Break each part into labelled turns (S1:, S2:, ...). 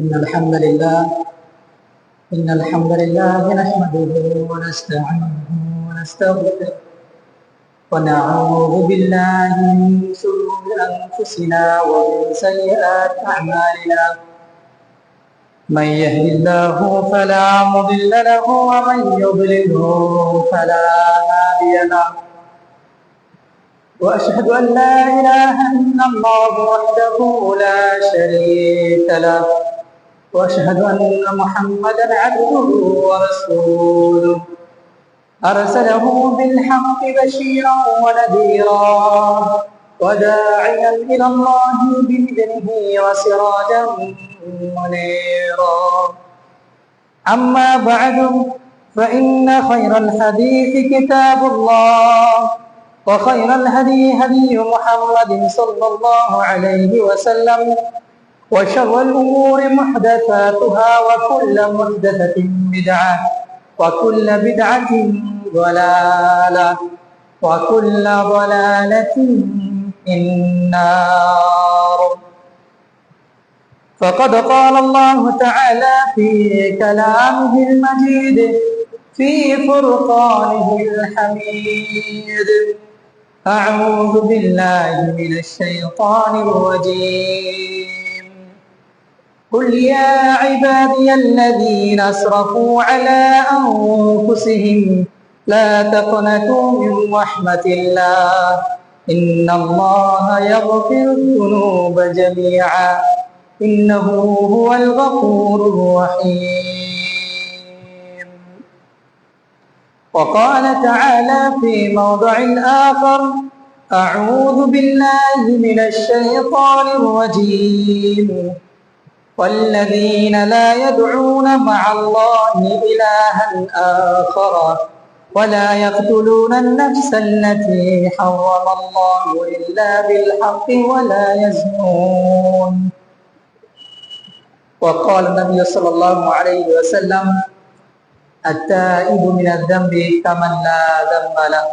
S1: إن الحمد لله نحمده ونستعينه ونستغفره ونعوذ بالله من شرور أنفسنا ومن سيئات أعمالنا من يهد الله فلا مضل له ومن يضلله فلا هادي له وأشهد أن لا إله إلا الله وحده لا شريك له وأشهد أن محمدا عبده ورسوله أرسله بالحق بشيرا ونذيرا وداعيا إلى الله بإذنه وسراجا منيرا أما بعد فإن خير الحديث كتاب الله وخير الهدي هدي محمد صلى الله عليه وسلم وشر الأمور محدثاتها وكل محدثة بدعة وكل بدعة ضلالة وكل ضلالة في النار. فقد قال الله تعالى في كلامه المجيد في فرقانه الحميد: أعوذ بالله من الشيطان الرجيم. قل يا عبادي الذين أسرفوا على أنفسهم لا تقنطوا من رحمة الله إن الله يغفر الذنوب جميعا إنه هو الغفور الرحيم. وقال تعالى في موضع آخر: أعوذ بالله من الشيطان الرجيم والذين لا يدعون مع الله إلها آخر ولا يقتلون النفس التي حرم الله إلا بالحق ولا يزنون. وقال النبي صلى الله عليه وسلم: التائب من الذنب كمن لا ذنب له.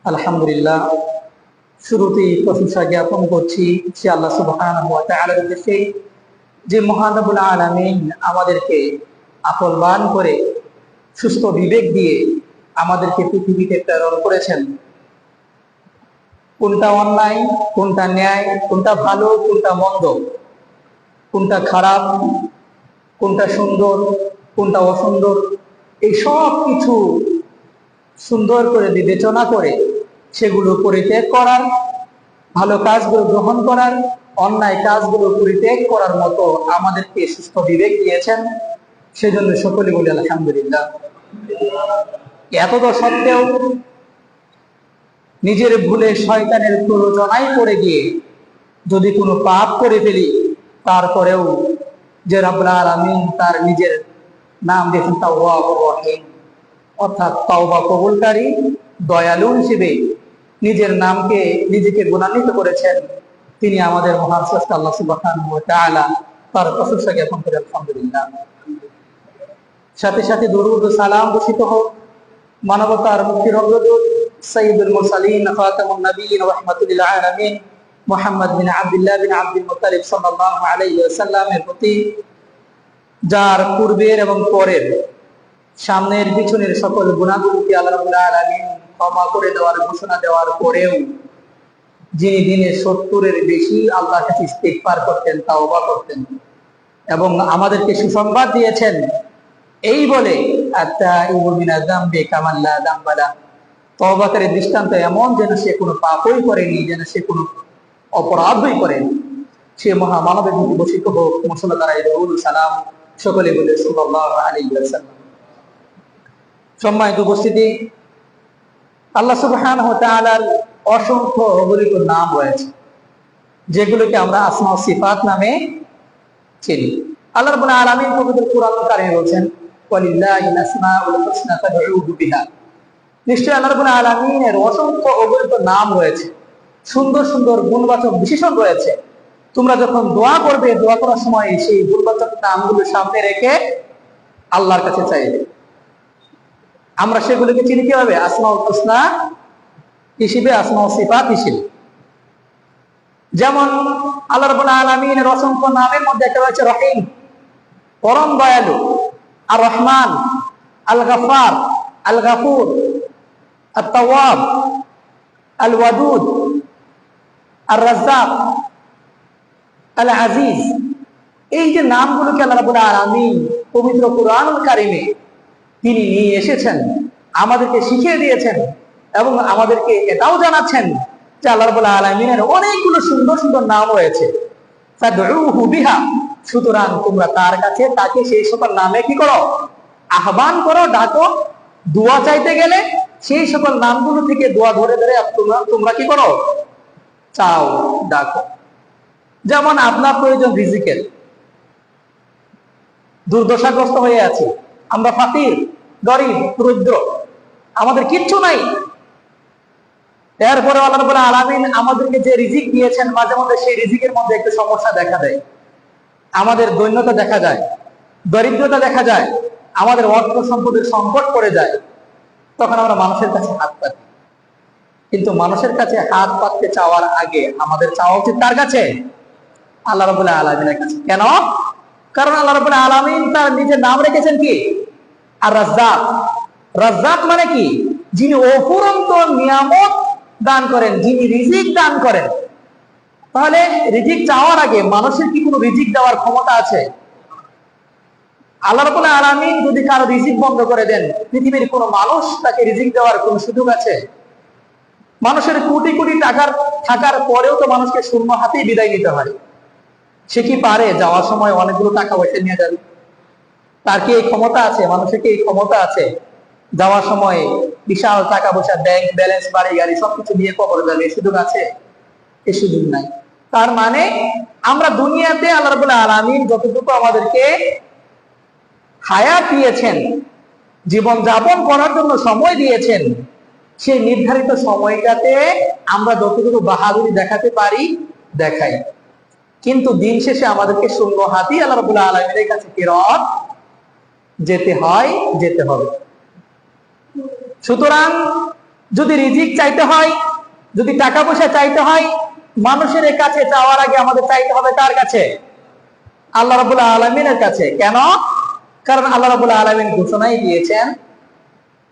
S1: আলহামদুলিল্লাহ, শুরুতেই প্রশংসা জ্ঞাপন করছি সে আল্লাহ সুবহানাহু ওয়া তাআলার উদ্দেশ্যে, যে মহান রব্বুল আলামিন আমাদেরকে আকলবান করে সুস্থ বিবেক দিয়ে আমাদেরকে পৃথিবীতে প্রেরণ করেছেন। কোনটা অন্যায়, কোনটা ন্যায়, কোনটা ভালো, কোনটা মন্দ, কোনটা খারাপ, কোনটা সুন্দর, কোনটা অসুন্দর, এই সব কিছু সুন্দর করে বিবেচনা করে সেগুলো পরিত্যাগ করার, ভালো কাজগুলো গ্রহণ করার, অন্যায় কাজগুলো পরিত্যাগ করার মতো আমাদেরকে সুস্থ বিবেক দিয়েছেন। সেজন্য সকলে বলি আলহামদুলিল্লাহ। এতদ সত্ত্বেও নিজের ভুলে শয়তানের প্ররোচনায় পড়ে গিয়ে যদি কোনো পাপ করে ফেলি, তারপরেও যে রব্বুল আলামিন তার নিজের নাম দিয়েছেন তাওয়াবুর রহিম, অর্থাৎ তাওবা কবুলকারী, দয়ালু হিসেবে নিজের নামকে নিজেকে গুণান্বিত করেছেন। তিনি আমাদের মহান স্রষ্টা আল্লাহ সুবহানাহু ওয়া তাআলা, তার প্রশংসা জ্ঞাপন করে আলহামদুলিল্লাহ। সাথে সাথে দরুদ ও সালাম বর্ষিত হোক মানবতার মুক্তির অগ্রদূত সাইয়্যিদুল মুরসালিন খাতামুন নবিয়্যিন ওয়া রাহমাতুল লিল আলামিন মুহাম্মদ বিন আব্দুল্লাহ বিন আব্দুল মুত্তালিব সাল্লাল্লাহু আলাইহি ওয়াসাল্লামের প্রতি, যার পূর্বের এবং পরের, সামনের পিছনের সকল গুনাহগুলোকে আল্লাহ রাব্বুল আলামিন ক্ষমা করে দেওয়ার ঘোষণা দেওয়ার পরেও যিনি দিনে 70-এর বেশি আল্লাহর কাছে ইস্তিগফার করতেন, তাওবা করতেন এবং আমাদেরকে সুসংবাদ দিয়েছেন এই বলে, আত-তাইবু মিনাজ যামবি কামান লা যামবা লাহু, তওবাকারীর দৃষ্টান্ত এমন যেন সে কোনো পাপই করেনি, যেন সে কোনো অপরাধই করেনি। সে মহামানবের প্রতি বর্ষিত হোক মুসলমান দরুদ সালাম, সকলে বলে সাল্লাল্লাহু আলাইহি ওয়াসাল্লাম। সম্মানিত উপস্থিতি, আল্লাহ সুবহানাহু ওয়া তাআলার অসংখ্য অগণিত নাম রয়েছে, যেগুলোকে আমরা আসমা ও সিফাত নামে চিনি। আল্লাহ রাব্বুল আলামিন পবিত্র কোরআন কারিমে বলেন, ওয়ালিল্লাহিল আসমাউল হুসনা ফাদউহু বিহা। নিশ্চয়ই আল্লাহ রাব্বুল আলামিনের অসংখ্য অগণিত নাম রয়েছে, সুন্দর সুন্দর গুণবাচক বিশেষণ রয়েছে। তোমরা যখন দোয়া করবে, দোয়া করার সময় সেই গুণবাচক নামগুলো সামনে রেখে আল্লাহর কাছে চাইবে। আমরা সেগুলোকে চিনি কিভাবে? আসমাউল হুসনা হিসেবে, আসমাউল সিফাত হিসেবে। যেমন আল্লাহ রাব্বুল আলামিনের অসংখ্য নামের মধ্যে একটা রয়েছে রহিম, পরম দয়ালু, আর রহমান, আল গফার, আল গফুর, আত তাওয়াব, আল ওয়াদুদ, আর রাজ্জাক, আল আজিজ। এই যে নামগুলোকে আল্লাহ রাব্বুল আলামিন পবিত্র কুরআনুল কারীমে তিনি নিয়ে এসেছেন, আমাদেরকে শিখিয়ে দিয়েছেন এবং আমাদেরকে এটাও জানাচ্ছেন যে আল্লাহ রাব্বুল আলামিনের অনেকগুলো সুন্দর সুন্দর নাম রয়েছে। ফাদউহু বিহা, সুতরাং তোমরা তার কাছে তাকে সেই সকল নামে কি করো, আহ্বান করো, ডাকো। দোয়া চাইতে গেলে সেই সকল নামগুলো থেকে দোয়া ধরে ধরে তোমরা কি করো, চাও, ডাকো। যেমন আপনার প্রয়োজন রিজিকের, দুর্দশাগ্রস্ত হয়ে আছে, আমরা ফাকির, গরিব, দরিদ্র, আমাদের কিচ্ছু নাই। এরপরে আল্লাহ রাব্বুল আলামিন আমাদেরকে যে রিজিক দিয়েছেন, মাঝে মধ্যে সেই রিজিকের মধ্যে একটু সমস্যা দেখা দেয়, আমাদের দৈন্যতা দেখা যায়, দরিদ্রতা দেখা যায়, আমাদের অর্থ সম্পদের সংকট পড়ে যায়, তখন আমরা মানুষের কাছে হাত পাতি। কিন্তু মানুষের কাছে হাত পাততে চাওয়ার আগে আমাদের চাওয়া উচিত তার কাছে, আল্লাহ রাব্বুল আলামিনের কাছে। কেন? কারণ আল্লাহ রাব্বুল আলামিন তার নিজের নাম রেখেছেন কি, আর রাজ্জাক। রাজ্জাক মানে কি? যিনি অফুরন্ত নিয়ামত দান করেন, যিনি রিজিক দান করেন। তাহলে রিজিক চাওয়ার আগে মানুষের কি কোনো রিজিক দেওয়ার ক্ষমতা আছে? আল্লাহ রাব্বুল আলামিন যদি কারো রিজিক বন্ধ করে দেন, পৃথিবীর কোনো মানুষ তাকে রিজিক দেওয়ার কোনো সুযোগ আছে? মানুষের কোটি কোটি টাকার থাকার পরেও তো মানুষকে শূন্য হাতেই বিদায় নিতে হয়। সে কি পারে যাওয়ার সময় অনেকগুলো টাকা পয়সা নিয়ে যাবে? তার কি এই ক্ষমতা আছে? মানুষের কি এই ক্ষমতা আছে যাওয়ার সময় বিশাল টাকা পয়সা, ব্যাংক ব্যালেন্স, বাড়ি গাড়ি সবকিছু নিয়ে কবর যাবে? এই সুযোগ আছে? এই সুযোগ নাই। তার মানে আমরা দুনিয়াতে আল্লাহ রাব্বুল আলামিন যতটুকু আমাদেরকে হায়াত দিয়েছেন, জীবন যাপন করার জন্য সময় দিয়েছেন, সেই নির্ধারিত সময়টাতে আমরা যতটুকু বাহাদুরি দেখাতে পারি দেখাই। কিন্তু দিন শেষে আমাদেরকে শূন্য হাতই আল্লাহ রাব্বুল আলামিনের কাছে ফেরত যেতে হয়, যেতে হবে। সুতরাং যদি রিজিক চাইতে হয়, যদি টাকা পয়সা চাইতে হয়, মানুষের কাছে চাওয়ার আগে আমাদের চাইতে হবে কার কাছে? আল্লাহ রাব্বুল আলামিনের কাছে। কেন? কারণ আল্লাহ রাব্বুল আলামিন ঘোষণাই দিয়েছেন,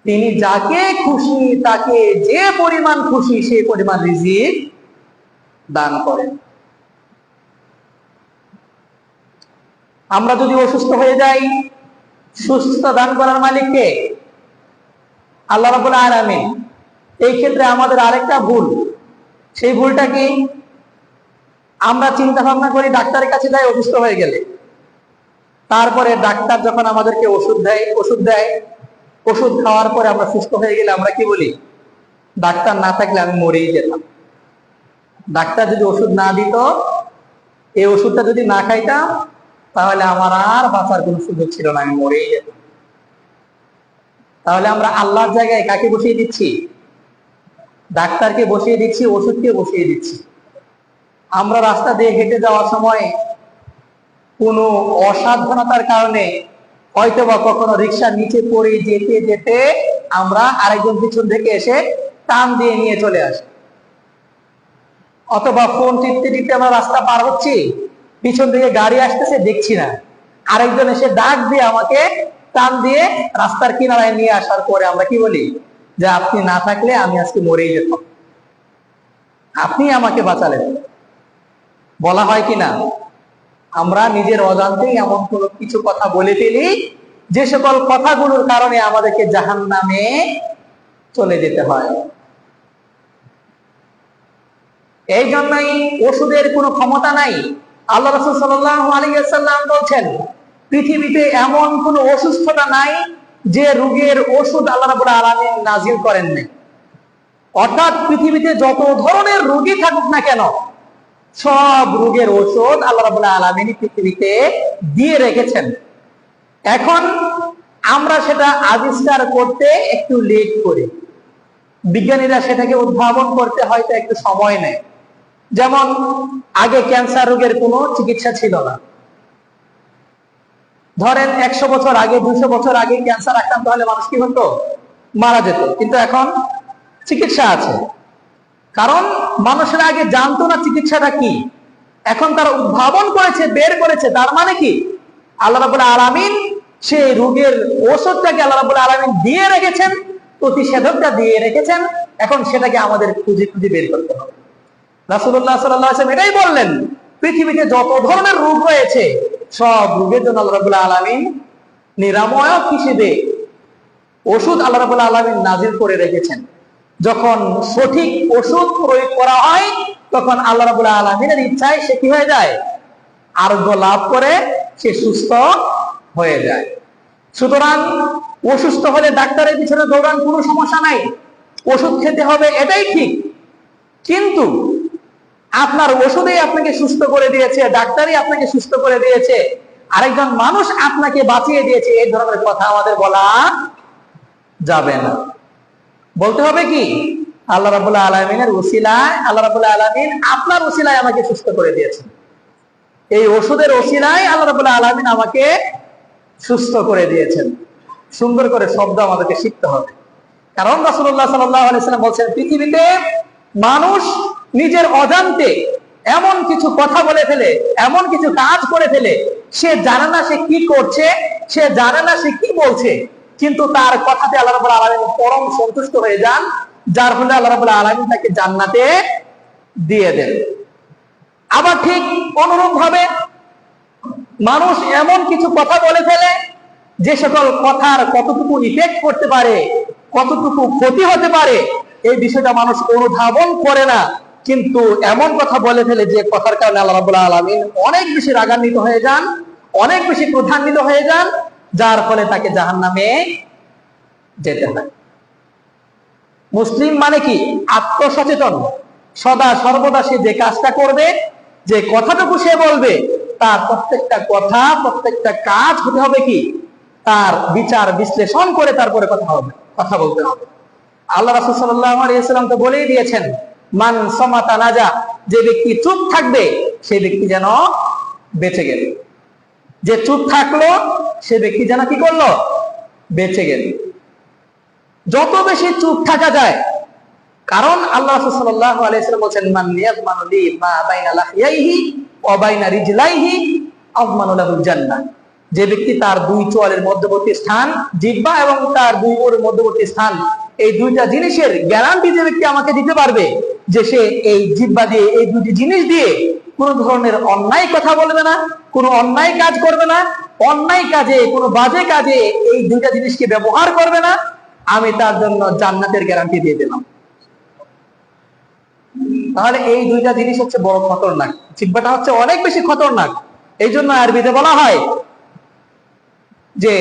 S1: তিনি যাকে খুশি তাকে যে পরিমাণ খুশি সেই পরিমাণ রিজিক দান করেন। আমরা যদি অসুস্থ হয়ে যাই, সুস্থতা দান করার মালিক কে? আল্লাহ রাব্বুল আলামিন। এই ক্ষেত্রে আমাদের আরেকটা ভুল, সেই ভুলটা কি? আমরা চিন্তা ভাবনা করি ডাক্তারের কাছে যাই অসুস্থ হয়ে গেলে, তারপরে ডাক্তার যখন আমাদেরকে ওষুধ দেয়, ওষুধ খাওয়ার পরে আমরা সুস্থ হয়ে গেলে আমরা কি বলি? ডাক্তার না থাকলে আমি মরেই যেতাম। ডাক্তার যদি ওষুধ না দিত, এই ওষুধটা যদি না খাইতাম, তাহলে আমার আর বাঁচার কোনো সুযোগ ছিল না, আমি মরেই যেতাম। তাহলে আমরা আল্লাহর জায়গায় কাকে বসিয়ে দিচ্ছি? ডাক্তারকে বসিয়ে দিচ্ছি, ওষুধকে বসিয়ে দিচ্ছি। আমরা রাস্তা দিয়ে হেঁটে যাওয়ার সময় কোনো অসাবধানতার কারণে হয়তোবা কখনো রিকশার নিচে পড়ে যেতে যেতে আমরা আরেকজন পিছন থেকে এসে টান দিয়ে নিয়ে চলে আসি। অথবা ফোন টিপতে টিপতে আমরা রাস্তা পার হচ্ছি, পিছন থেকে গাড়ি আসতেছে দেখছি না, আরেকজন এসে ডাক দিয়ে আমাকে টান দিয়ে রাস্তার কিনারায় নিয়ে আসার পরে আমরা কি বলি? যে আপনি না থাকলে আমি আজকে মরেই যেতাম, আপনি আমাকে বাঁচালেন। বলা হয় কিনা? আমরা নিজের অজান্তেই এমন কোনো কিছু কথা বলে ফেলি যে সকল কথাগুলোর কারণে আমাদেরকে জাহান্নামে চলে যেতে হয়। এই জন্যই ওষুধের কোনো ক্ষমতা নাই। আল্লাহ রাসূল সাল্লাল্লাহু আলাইহি ওয়াসাল্লাম বলছেন, পৃথিবীতে এমন কোনো অসুস্থতা নাই যে রোগের ওষুধ আল্লাহ রাব্বুল আলামিন নাজিল করেন নাই। অর্থাৎ পৃথিবীতে যত ধরনের রোগী থাকুক না কেন, সব রোগের ওষুধ আল্লাহ রাব্বুল আলামিন পৃথিবীতে দিয়ে রেখেছেন। এখন আমরা সেটা আবিষ্কার করতে একটু লেট করি, বিজ্ঞানীরা সেটাকে উদ্ভাবন করতে হয়তো একটু সময় নেয়। যেমন আগে ক্যান্সার রোগের কোনো চিকিৎসা ছিল না। ধরেন 100 বছর আগে, 200 বছর আগে ক্যান্সার আক্রান্ত হলে মানুষ কি হতো? মারা যেত। কিন্তু এখন চিকিৎসা আছে। কারণ মানুষের আগে জানতো না চিকিৎসাটা কি, এখন তারা উদ্ভাবন করেছে, বের করেছে। তার মানে কি, আল্লাহ রাব্বুল আলামিন সেই রোগের ওষুধটাকে আল্লাহ রাব্বুল আলামিন দিয়ে রেখেছেন, প্রতিষেধকটা দিয়ে রেখেছেন। এখন সেটাকে আমাদের খুঁজে খুঁজে বের করতে হবে। রাসূলুল্লাহ সাল্লাল্লাহু আলাইহি ওয়াসাল্লাম এটাই বললেন, পৃথিবীতে যত ধরনের রোগ রয়েছে সব রোগের জন্য আল্লাহ রাব্বুল আলামিন নিরাময়ক হিসেবে ওষুধ আল্লাহ রাব্বুল আলামিন নাজিল করে রেখেছেন। যখন সঠিক ওষুধ প্রয়োগ করা হয় তখন আল্লাহ রাব্বুল আলামিনের ইচ্ছায় সে কি হয়ে যায়, আরোগ্য লাভ করে, সে সুস্থ হয়ে যায়। সুতরাং অসুস্থ হলে ডাক্তারের পিছনে দৌড়ান, কোনো সমস্যা নাই, ওষুধ খেতে হবে, এটাই ঠিক। কিন্তু আপনার ওষুধেই আপনাকে সুস্থ করে দিয়েছে, ডাক্তারই আপনাকে সুস্থ করে দিয়েছে, আরেকজন মানুষ আপনাকে বাঁচিয়ে দিয়েছে, এই ধরনের কথা আমাদের বলা যাবে না। বলতে হবে কি, আল্লাহ রাব্বুল আলামিনের ওসিলায়, আল্লাহ রাব্বুল আলামিন আপনার ওসিলায় আমাকে সুস্থ করে দিয়েছেন, এই ওষুধের ওসিলায় আল্লাহ রাব্বুল আলামিন আমাকে সুস্থ করে দিয়েছেন। সুন্দর করে শব্দ আমাদেরকে শিখতে হবে। কারণ রাসূলুল্লাহ সাল্লাল্লাহু আলাইহি ওয়াসাল্লাম বলছেন, পৃথিবীতে মানুষ নিজের অজান্তে এমন কিছু কথা বলে ফেলে, এমন কিছু কাজ করে ফেলে, সে জানে না সে কি করছে, সে জানে না সে কি বলছে, কিন্তু তার কথাতে আল্লাহ রাব্বুল আলামিন পরম সন্তুষ্ট হয়ে যান, যার ফলে আল্লাহ রাব্বুল আলামিন তাকে জান্নাতে দিয়ে দেন। আবার ঠিক অনুরূপ ভাবে মানুষ এমন কিছু কথা বলে ফেলে, যে সকল কথার কতটুকু ইফেক্ট করতে পারে, কতটুকু ক্ষতি হতে পারে, এই বিষয়টা মানুষ অনুধাবন করে না। কিন্তু এমন কথা বলে ফেলে যে কথার কারণে আল্লাহ রাব্বুল আলামিন অনেক বেশি রাগান্বিত হয়ে যান, অনেক বেশি ক্রোধান্বিত হয়ে যান, যার ফলে তাকে জাহান্নামে যেতে হয়। মুসলিম মানে কি, আত্মসচেতন, সদা সর্বদা সে যে কাজটা করবে, যে কথাটুকু সে বলবে, তার প্রত্যেকটা কথা, প্রত্যেকটা কাজ হতে হবে কি, তার বিচার বিশ্লেষণ করে তারপরে কথা বলতে হবে। আল্লাহ রাসূল সাল্লাল্লাহু আলাইহি ওয়াসাল্লাম তো বলেই দিয়েছেন, মান সামাতা নাজা, যে ব্যক্তি চুপ থাকবে সেই ব্যক্তি যেন বেঁচে গেল, যে চুপ থাকলো সে ব্যক্তি যেন কি করলো, বেঁচে গেল। যত বেশি চুপ থাকা যায়, কারণ আল্লাহ রাসূল সাল্লাল্লাহু আলাইহি ওয়াসাল্লাম বলেন, মান ইয়াযমানু লি মা বাইনা লাহইহি ওয়া বাইনা রিজলাইহি আযমানু লাহুল জান্নাহ, যে ব্যক্তি তার দুই চোয়ালের মধ্যবর্তী স্থান, জিহ্বা এবং তার দুই ওরের মধ্যবর্তী স্থান, এই দুইটা জিনিসের গ্যারান্টি যে ব্যক্তি আমাকে দিতে পারবে, যে সে এই জিহ্বা দিয়ে, এই দুটি জিনিস দিয়ে কোন ধরনের অন্যায় কথা বলবে না, কোনো অন্যায় কাজ করবে না, অন্যায় কাজে, কোনো বাজে কাজে এই দুইটা জিনিসকে ব্যবহার করবে না, আমি তার জন্য জান্নাতের গ্যারান্টি দিয়ে দিলাম। তাহলে এই দুইটা জিনিস হচ্ছে বড় খতরনাক, জিহ্বাটা হচ্ছে অনেক বেশি খতরনাক। এই জন্য আরবিতে বলা হয় যে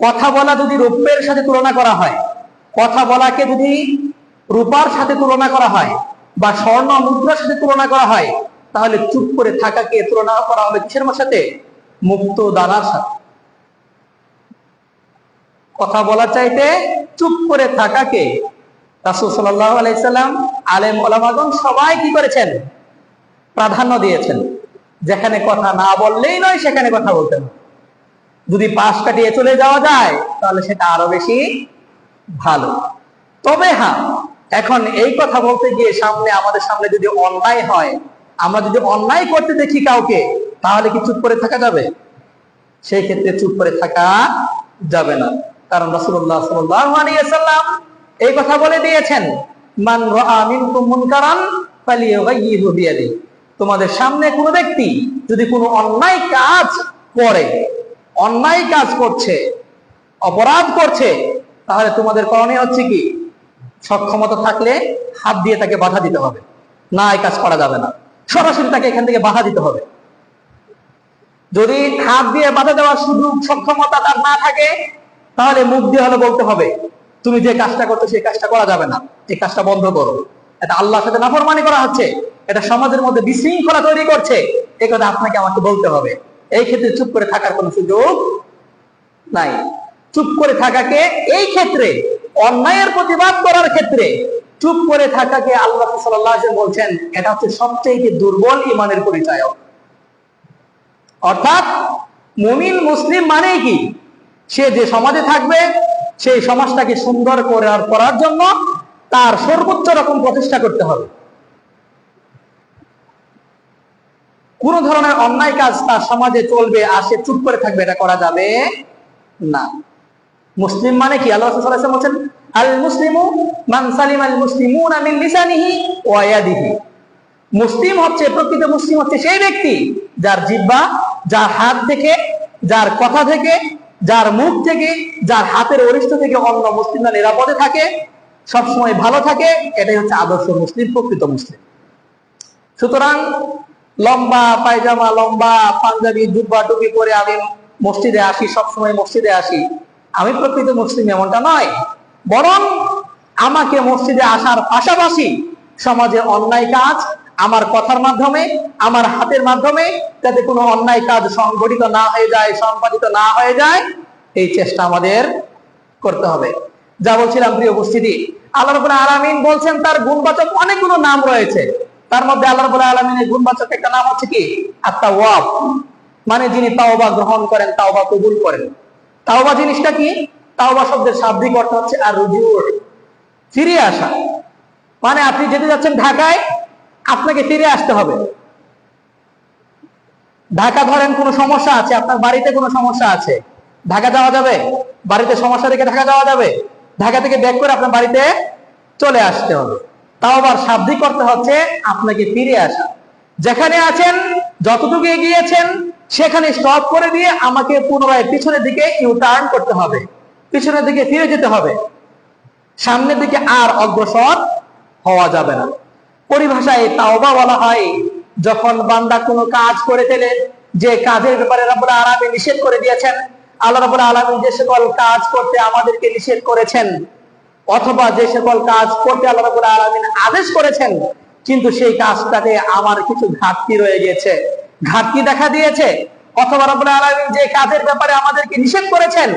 S1: কথা বলা যদি রৌপ্যের সাথে তুলনা করা হয়, কথা বলাকে যদি রূপার সাথে তুলনা করা হয় বা স্বর্ণ মুদ্রার সাথে তুলনা করা হয়, তাহলে চুপ করে থাকাকে তুলনা করা হবে কিসের সাথে, মুক্ত দানার সাথে। কথা বলার চাইতে চুপ করে থাকাকে রাসূল সাল্লাল্লাহু আলাইহি সাল্লাম, আলেম ওলামাগণ সবাই কি করেছেন, প্রাধান্য দিয়েছেন। যেখানে কথা না বললেই নয়, সেখানে কথা বলতে হবে। যদি পাশ কাটিয়ে চলে যাওয়া যায় তাহলে সেটা আরো বেশি ভালো। তবে হ্যাঁ, এখন এই কথা বলতে গিয়ে আমাদের সামনে যদি অন্যায় হয়, আমরা যদি অন্যায় করতে দেখি কাউকে, তাহলে কি চুপ করে থাকা যাবে? সেই ক্ষেত্রে চুপ করে থাকা যাবে না। কারণ রাসূলুল্লাহ সাল্লাল্লাহু আলাইহি ওয়াসাল্লাম এই কথা বলে দিয়েছেন, মান রাআ মিনকুম মুনকারান ফালিয়ুগাইয়িরহু বিয়াদিহি, তোমাদের সামনে কোনো ব্যক্তি যদি কোনো অন্যায় কাজ করে, অন্যায় কাজ করছে, অপরাধ করছে, তাহলে তোমাদের করণীয় হচ্ছে কি, সক্ষমতা থাকলে হাত দিয়ে তাকে বাধা দিতে হবে। না, এই কাজ করা যাবে না, সরাসরি তাকে এখান থেকে বাধা দিতে হবে। যদি হাত দিয়ে বাধা দেওয়ার সুযোগ সক্ষমতা তার না থাকে, তাহলে মুখ দিয়ে হলে বলতে হবে, তুমি যে কাজটা করছো সেই কাজটা করা যাবে না, এই কাজটা বন্ধ করো, এটা আল্লাহর সাথে নাফরমানি করা হচ্ছে, এটা সমাজের মধ্যে বিশৃঙ্খলা তৈরি করছে, এই কথা আপনাকে আমাকে বলতে হবে। এই ক্ষেত্রে চুপ করে থাকার কোনো সুযোগ নাই। চুপ করে থাকাকে এই ক্ষেত্রে, অন্যায়ের প্রতিবাদ করার ক্ষেত্রে চুপ করে থাকাকে আল্লাহ সাল্লাল্লাহু আলাইহি ওয়াসাল্লাম বলছেন, এটা হচ্ছে সবচেয়ে দুর্বল ঈমানের পরিচয়। অর্থাৎ মুমিন মুসলিম মানে কি, সে যে সমাজে থাকবে সেই সমাজটাকে সুন্দর করার জন্য তার সর্বোচ্চ রকম প্রচেষ্টা করতে হবে। কোন ধরনের অন্যায় কাজ তার সমাজে চলবে আর সে চুপ করে থাকবে, এটা করা যাবে না। মুসলিম মানে কি? আল্লাহ রাসূল সাল্লাল্লাহু আলাইহি ওয়াসাল্লাম বলেছেন, আল মুসলিমু মান সালিমাল মুসলিমুনা মিন লিসানিহি ওয়া ইয়াদিহি। মুসলিম হচ্ছে, প্রকৃত মুসলিম হচ্ছে সেই ব্যক্তি যার জিহ্বা, যার হাত থেকে, যার কথা থেকে, যার মুখ থেকে, যার হাতের অরিষ্ট থেকে অন্য মুসলিমরা নিরাপদে থাকে, সবসময় ভালো থাকে। এটাই হচ্ছে আদর্শ মুসলিম, প্রকৃত মুসলিম। সুতরাং লম্বা পায়জামা, লম্বা পাঞ্জাবি, জুব্বা, টুপি পরে আমি মসজিদে আসি, সবসময় মসজিদে আসি, আমি প্রকৃত মুসলিম এমনটা নয়। বরং আমাকে মসজিদে আসার পাশাপাশি সমাজে অন্যায় কাজ আমার কথার মাধ্যমে, আমার হাতের মাধ্যমে যাতে কোনো অন্যায় কাজ সংগঠিত না হয়ে যায়, সম্পাদিত না হয়ে যায়, এই চেষ্টা আমাদের করতে হবে। যা বলছিলাম প্রিয় উপস্থিতি, আল্লাহ রাব্বুল আলামিন বলছেন তার গুণবাচক অনেকগুলো নাম রয়েছে। তার মধ্যে আল্লাহ রাব্বুল আলামিনের গুণবাচক একটা নাম হচ্ছে কি? আত-তাওয়াব, মানে যিনি তাওবা গ্রহণ করেন, তাওবা কবুল করেন। তাওবা জিনিসটা কি? তাওবা শব্দের শাব্দিক অর্থ হচ্ছে আর রুজু, ফিরে আসা। মানে আপনি যেতে যাচ্ছেন ঢাকায়, আপনাকে ফিরে আসতে হবে। ঢাকা ধরেন কোনো সমস্যা আছে, আপনার বাড়িতে কোনো সমস্যা আছে, ঢাকা যাওয়া যাবে? বাড়িতে সমস্যা রেখে ঢাকা যাওয়া যাবে? ঢাকা থেকে ব্যাক করে আপনার বাড়িতে চলে আসতে হবে। তাওবার শাব্দিক অর্থ হচ্ছে আপনাকে ফিরে আসা। যেখানে আছেন, যতটুকু এগিয়েছেন, সেখানে স্টপ করে দিয়ে আমাকে পুনরায় পিছনের দিকে ইউ টার্ন করতে হবে, পিছনের দিকে ফিরে যেতে হবে। সামনের দিকে আর অগ্রসর হওয়া যাবে না। পরিভাষায় তাওবা বলা হয় যখন বান্দা কোনো কাজ করে ফেলে, যে কাজের ব্যাপারে রাব্বুল আলামিন নিষেধ করে দিয়েছেন, আল্লাহ রাব্বুল আলামিন যে সকল কাজ করতে আমাদেরকে নিষেধ করেছেন, অথবা যে সকল কাজ করতে আল্লাহ রাব্বুল আলামিন আদেশ করেছেন, কিন্তু সেই কাজটাতে আমার কিছু ঘাটতি রয়ে গেছে, ঘাটতি দেখা দিয়েছে, অথবা রাব্বুল আলামিন যে কাজের ব্যাপারে আমাদেরকে নিষেধ করেছেন,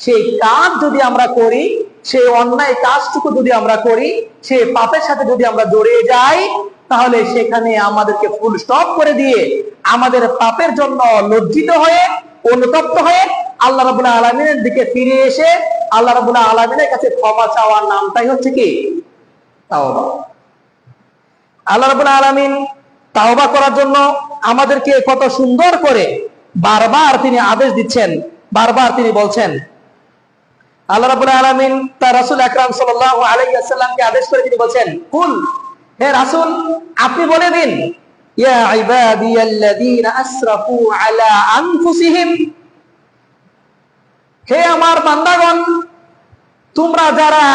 S1: সেই কাজ যদি আমরা করি, সেই অন্যায় কাজটুকু যদি আমরা করি, সেই পাপের সাথে যদি আমরা জড়িয়ে যাই, তাহলে সেখানে আমাদেরকে ফুল স্টপ করে দিয়ে আমাদের পাপের জন্য লজ্জিত হয়ে, অনুতপ্ত হয়ে আল্লাহ রাব্বুল আলামিনের দিকে ফিরে এসে আল্লাহ রাব্বুল আলামিনের কাছে ক্ষমা চাওয়ার নামটাই হচ্ছে কি? তাওবা। আল্লাহ রাব্বুল আলামিন তাওবা করার জন্য আমাদেরকে কত সুন্দর করে বারবার তিনি আদেশ দিচ্ছেন, বারবার তিনি বলছেন। আল্লাহ রাব্বুল আলামিন তার রাসূল আকরাম সাল্লাল্লাহু আলাইহি ওয়াসাল্লামকে আদেশ করে তিনি বলেন, কুল, হে রাসূল আপনি বলে দিন, ইয়া ইবাদিয়াল্লাযীনা আসরাফু আলা আনফুসিহিম, হে আমার বান্দাগণ, তোমরা যারা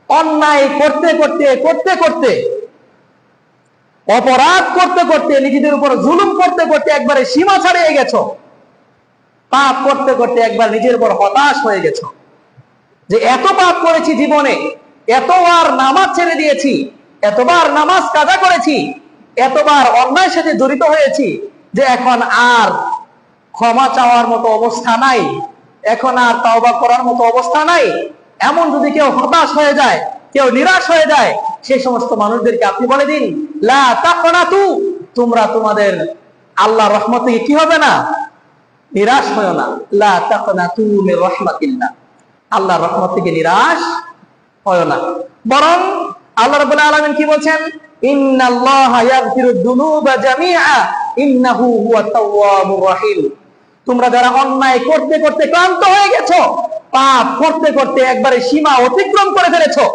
S1: অন্যায় করতে করতে করতে করতে, অপরাধ করতে করতে, নিজেদের উপর জুলুম করতে করতে একবারে সীমা ছাড়িয়ে গেছো, পাপ করতে করতে একবার নিজের উপর হতাশ হয়ে গেছো, যে এত পাপ করেছি জীবনে, এতবার নামাজ ছেড়ে দিয়েছি, এতবার নামাজ কাজা করেছি, এতবার অন্যায়ের সাথে জড়িত হয়েছি, যে এখন আর ক্ষমা চাওয়ার মতো অবস্থা নাই, এখন আর তাওবা করার মতো অবস্থা নাই। এমন যদি কেউ হতাশ হয়ে যায়, কেউ নিরাশ হয়ে যায়, সেই সমস্ত মানুষদেরকে আপনি বলে দিন, লা তাকনাতু, তোমরা তোমাদের আল্লাহর রহমত থেকে কি হবে না? নিরাশ হয়ো না। লা তাকনাতু মির রাহমাতিল্লাহ, আল্লাহর রহমত থেকে নিরাশ হয় না। বরং আল্লাহ রাব্বুল আলামিন কি বলছেন? ইন্নাল্লাহা ইয়াগফিরুদ দুনুবা জামিআ ইন্নাহু হুয়াত তাওয়াবুর রহিম। তোমরা যারা অন্যায় করতে করতে ক্লান্ত হয়ে গেছো, পাপ করতে করতে একবারে সীমা অতিক্রম করে ফেলেছো,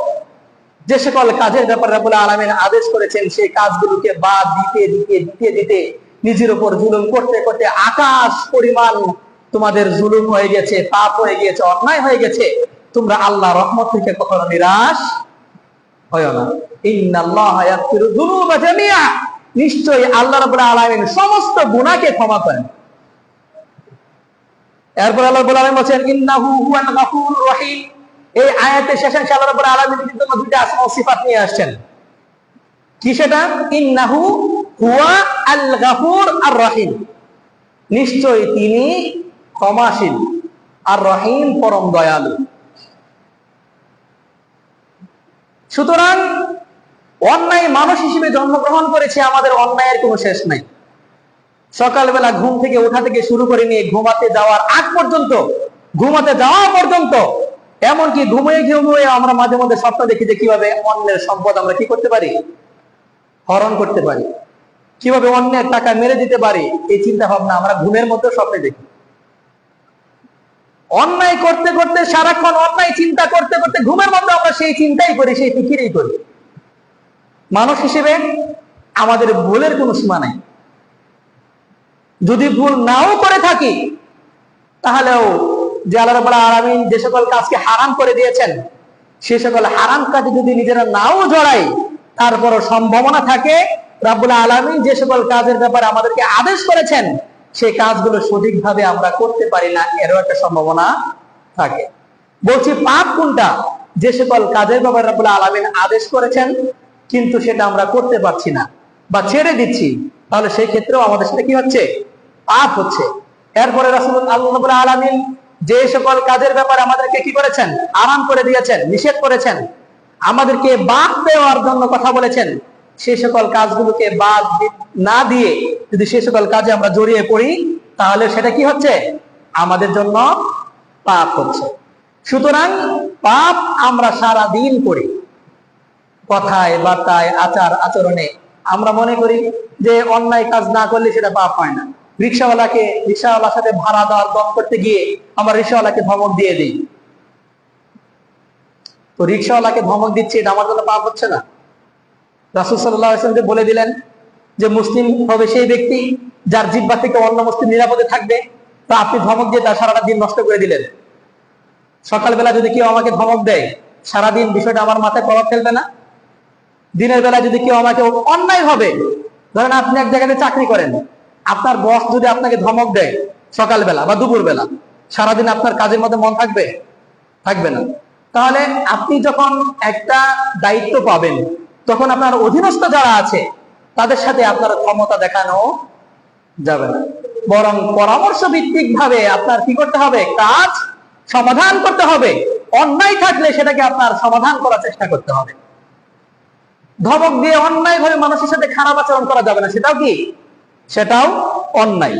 S1: যে সকল কাজের ব্যাপারে রাব্বুল আলামিন আদেশ করেছেন, সেই কাজগুলোকে বাদ দিতে দিতে দিতে দিতে নিজের উপর জুলুম করতে করতে আকাশ পরিমাণ তোমাদের জুলুম হয়ে গেছে, পাপ হয়ে গেছে, অন্যায় হয়ে গেছে, তোমরা আল্লাহ রহমত থেকে কখনো নিরাশ হয় না। ইন্নাল্লাহা ইয়াগফিরুদ দুনুবা জামিআ, নিশ্চয়ই আল্লাহ রাব্বুল আলামিন সমস্ত গুনাহকে ক্ষমা করেন। এরপর আল্লাহ রাব্বুল আলামিন বলেন, ইন্নাহু হুয়াল গাফুরুর রহিম। এই আয়াতের শেষে আল্লাহ রাব্বুল আলামিন কিন্তু দুইটা আসমা ও সিফাত নিয়ে আসছেন। কি সেটা? ইন্নাহু হুয়া আল গাফুর আর রহিম, নিশ্চয়ই তিনি ক্ষমাশীল, আর রহিম পরম দয়ালু। সুতরাং অন্যায় মানুষ হিসেবে জন্মগ্রহণ করেছে, আমাদের অন্যায়ের কোনো শেষ নাই। সকালবেলা ঘুম থেকে ওঠা থেকে শুরু করে নিয়ে ঘুমাতে যাওয়ার আগ পর্যন্ত, ঘুমাতে যাওয়া পর্যন্ত, এমনকি ঘুমিয়ে ঘুমিয়ে আমরা মাঝে মধ্যে স্বপ্ন দেখি যে কিভাবে অন্যের সম্পদ আমরা কি করতে পারি? হরণ করতে পারি। কিভাবে অন্যের টাকা মেরে দিতে পারি, এই চিন্তা ভাবনা আমরা ঘুমের মধ্যে স্বপ্নে দেখি। অন্যায় করতে করতে, সারাক্ষণ অন্যায় চিন্তা করতে করতে ঘুমের মধ্যে আমরা সেই চিন্তাই করি, সেই ফিকিরই করি। মানুষ হিসেবে আমাদের ভুলের কোনো সীমা নাই। যদি ভুল নাও করে থাকি, তাহলেও যে আল্লাহ রাব্বুল আলামিন যে সকল কাজকে হারাম করে দিয়েছেন, সে সকল হারাম কাজে যদি নিজেরা নাও জড়াই, তারপরও সম্ভাবনা থাকে রাব্বুল আলামিন যে সকল কাজের ব্যাপারে আমাদেরকে আদেশ করেছেন, সেই কাজগুলো সঠিকভাবে আমরা করতে পারি না, এরও একটা সম্ভাবনা থাকে। বলছি পাপ কোনটা? যে সকল কাজের ব্যাপারে রাব্বুল আলামিন আদেশ করেছেন কিন্তু সেটা আমরা করতে পারছি না বা ছেড়ে দিচ্ছি, তাহলে সেই ক্ষেত্রেও আমাদের সাথে কি হচ্ছে? পাপ হচ্ছে। এরপরে রাসূলুল্লাহ রাব্বুল আলামিন যে সকল কাজের ব্যাপারে আমাদেরকে কি করেছেন? আরাম করে দিয়েছেন, নিষেধ করেছেন, আমাদেরকে বাদ দেওয়ার জন্য কথা বলেছেন, সেই সকল কাজগুলোকে বাদ না দিয়ে যদি সেই সকল কাজে আমরা জড়িয়ে পড়ি, তাহলে সেটা কি হচ্ছে? আমাদের জন্য পাপ হচ্ছে। সুতরাং পাপ আমরা সারা দিন করি, কথায় বার্তায় আচার আচরণে। আমরা মনে করি যে অন্যায় কাজ না করলে সেটা পাপ হয় না। রিকশাওয়ালার সাথে ভাড়া দেওয়ার দম করতে গিয়ে আমরা রিকশাওয়ালাকে ধমক দিয়ে দিই, তো রিকশাওয়ালাকে ধমক দিচ্ছি, এটা আমার জন্য পাপ হচ্ছে না? রাসূল সাল্লাল্লাহু আলাইহি ওয়াসাল্লাম বলে দিলেন যে মুসলিম হবে সেই ব্যক্তি যার জিহ্বা থেকে অন্য মুসলিম নিরাপদে থাকবে। তা আপনি ধমক দিয়ে তার সারাটা দিন নষ্ট করে দিলেন। সকালবেলা যদি কেউ আমাকে ধমক দেয়, সারাদিন বিষয়টা আমার মাথায় প্রভাব ফেলবে না? দিনের বেলা যদি কেউ আমাকে অন্যায় হবে, ধরেন আপনি এক জায়গাতে চাকরি করেন, আপনার বস যদি আপনাকে ধমক দেয় সকালবেলা বা দুপুরবেলা, সারাদিন আপনার কাজের মধ্যে মন থাকবে? থাকবে না। তাহলে আপনি যখন একটা দায়িত্ব পাবেন, তখন আপনার অধীনস্থ যারা আছে তাদের সাথে আপনার ক্ষমতা দেখানো যাবে না, বরং পরামর্শ ভিত্তিক ভাবে আপনার কি করতে হবে? কাজ সমাধান করতে হবে। অন্যায় থাকলে সেটাকে আপনার সমাধান করার চেষ্টা করতে হবে। ধমক দিয়ে অন্যায় ভাবে মানুষের সাথে খারাপ আচরণ করা যাবে না, সেটাও কি? সেটাও অন্যায়।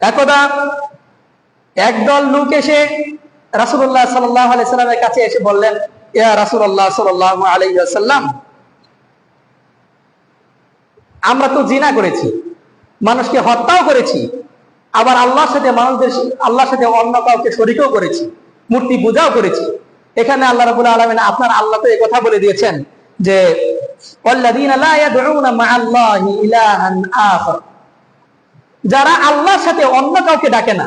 S1: একদা একদল লোক এসে রাসূলুল্লাহ সাল্লাল্লাহু আলাইহি ওয়াসাল্লামের কাছে এসে বললেন, ইয়া রাসূলুল্লাহ সাল্লাল্লাহু আলাইহি ওয়াসাল্লাম, আমরা তো জিনা করেছি, মানুষকে হত্যাও করেছি, আবার আল্লাহর সাথে অন্য কাউকে শরীকও করেছি, মূর্তি পূজাও করেছি। এখানে আল্লাহ রাব্বুল আলামিন, আপনার আল্লাহ তো এই কথা বলে দিয়েছেন যে ওয়াল্লাযীনা লা ইয়াদউনা মা'আল্লাহি ইলাহান আখার, যারা আল্লাহর সাথে অন্য কাউকে ডাকে না,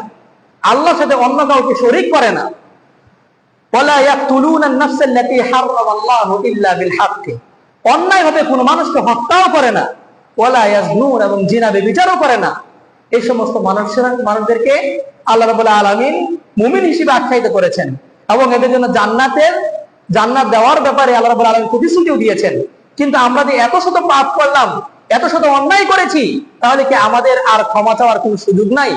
S1: আল্লাহর সাথে অন্য কাউকে শরীক করে না। ওয়ালা ইয়াকতুলুনা আন-নাফসাল্লাতী হারামাল্লাহু ইল্লা বিল হক, অন্যায়ভাবে কোনো মানুষকে হত্যাও করে না। ওয়ালা ইয়াজনুন, এবং জিনা ব্যভিচারও করে না। এই সমস্ত মানুষদেরকে আল্লাহ রাব্বুল আলামিন মুমিন হিসেবে আখ্যায়িত করেছেন, এবং এদের জন্য জান্নাত দেওয়ার ব্যাপারে আল্লাহ রাব্বুল আলামিন প্রতিশ্রুতিও দিয়েছেন। কিন্তু আমরা যে এত শত পাপ করলাম, এত শত অন্যায় করেছি, তাহলে কি আমাদের আর ক্ষমা চাওয়ার কোনো সুযোগ নাই?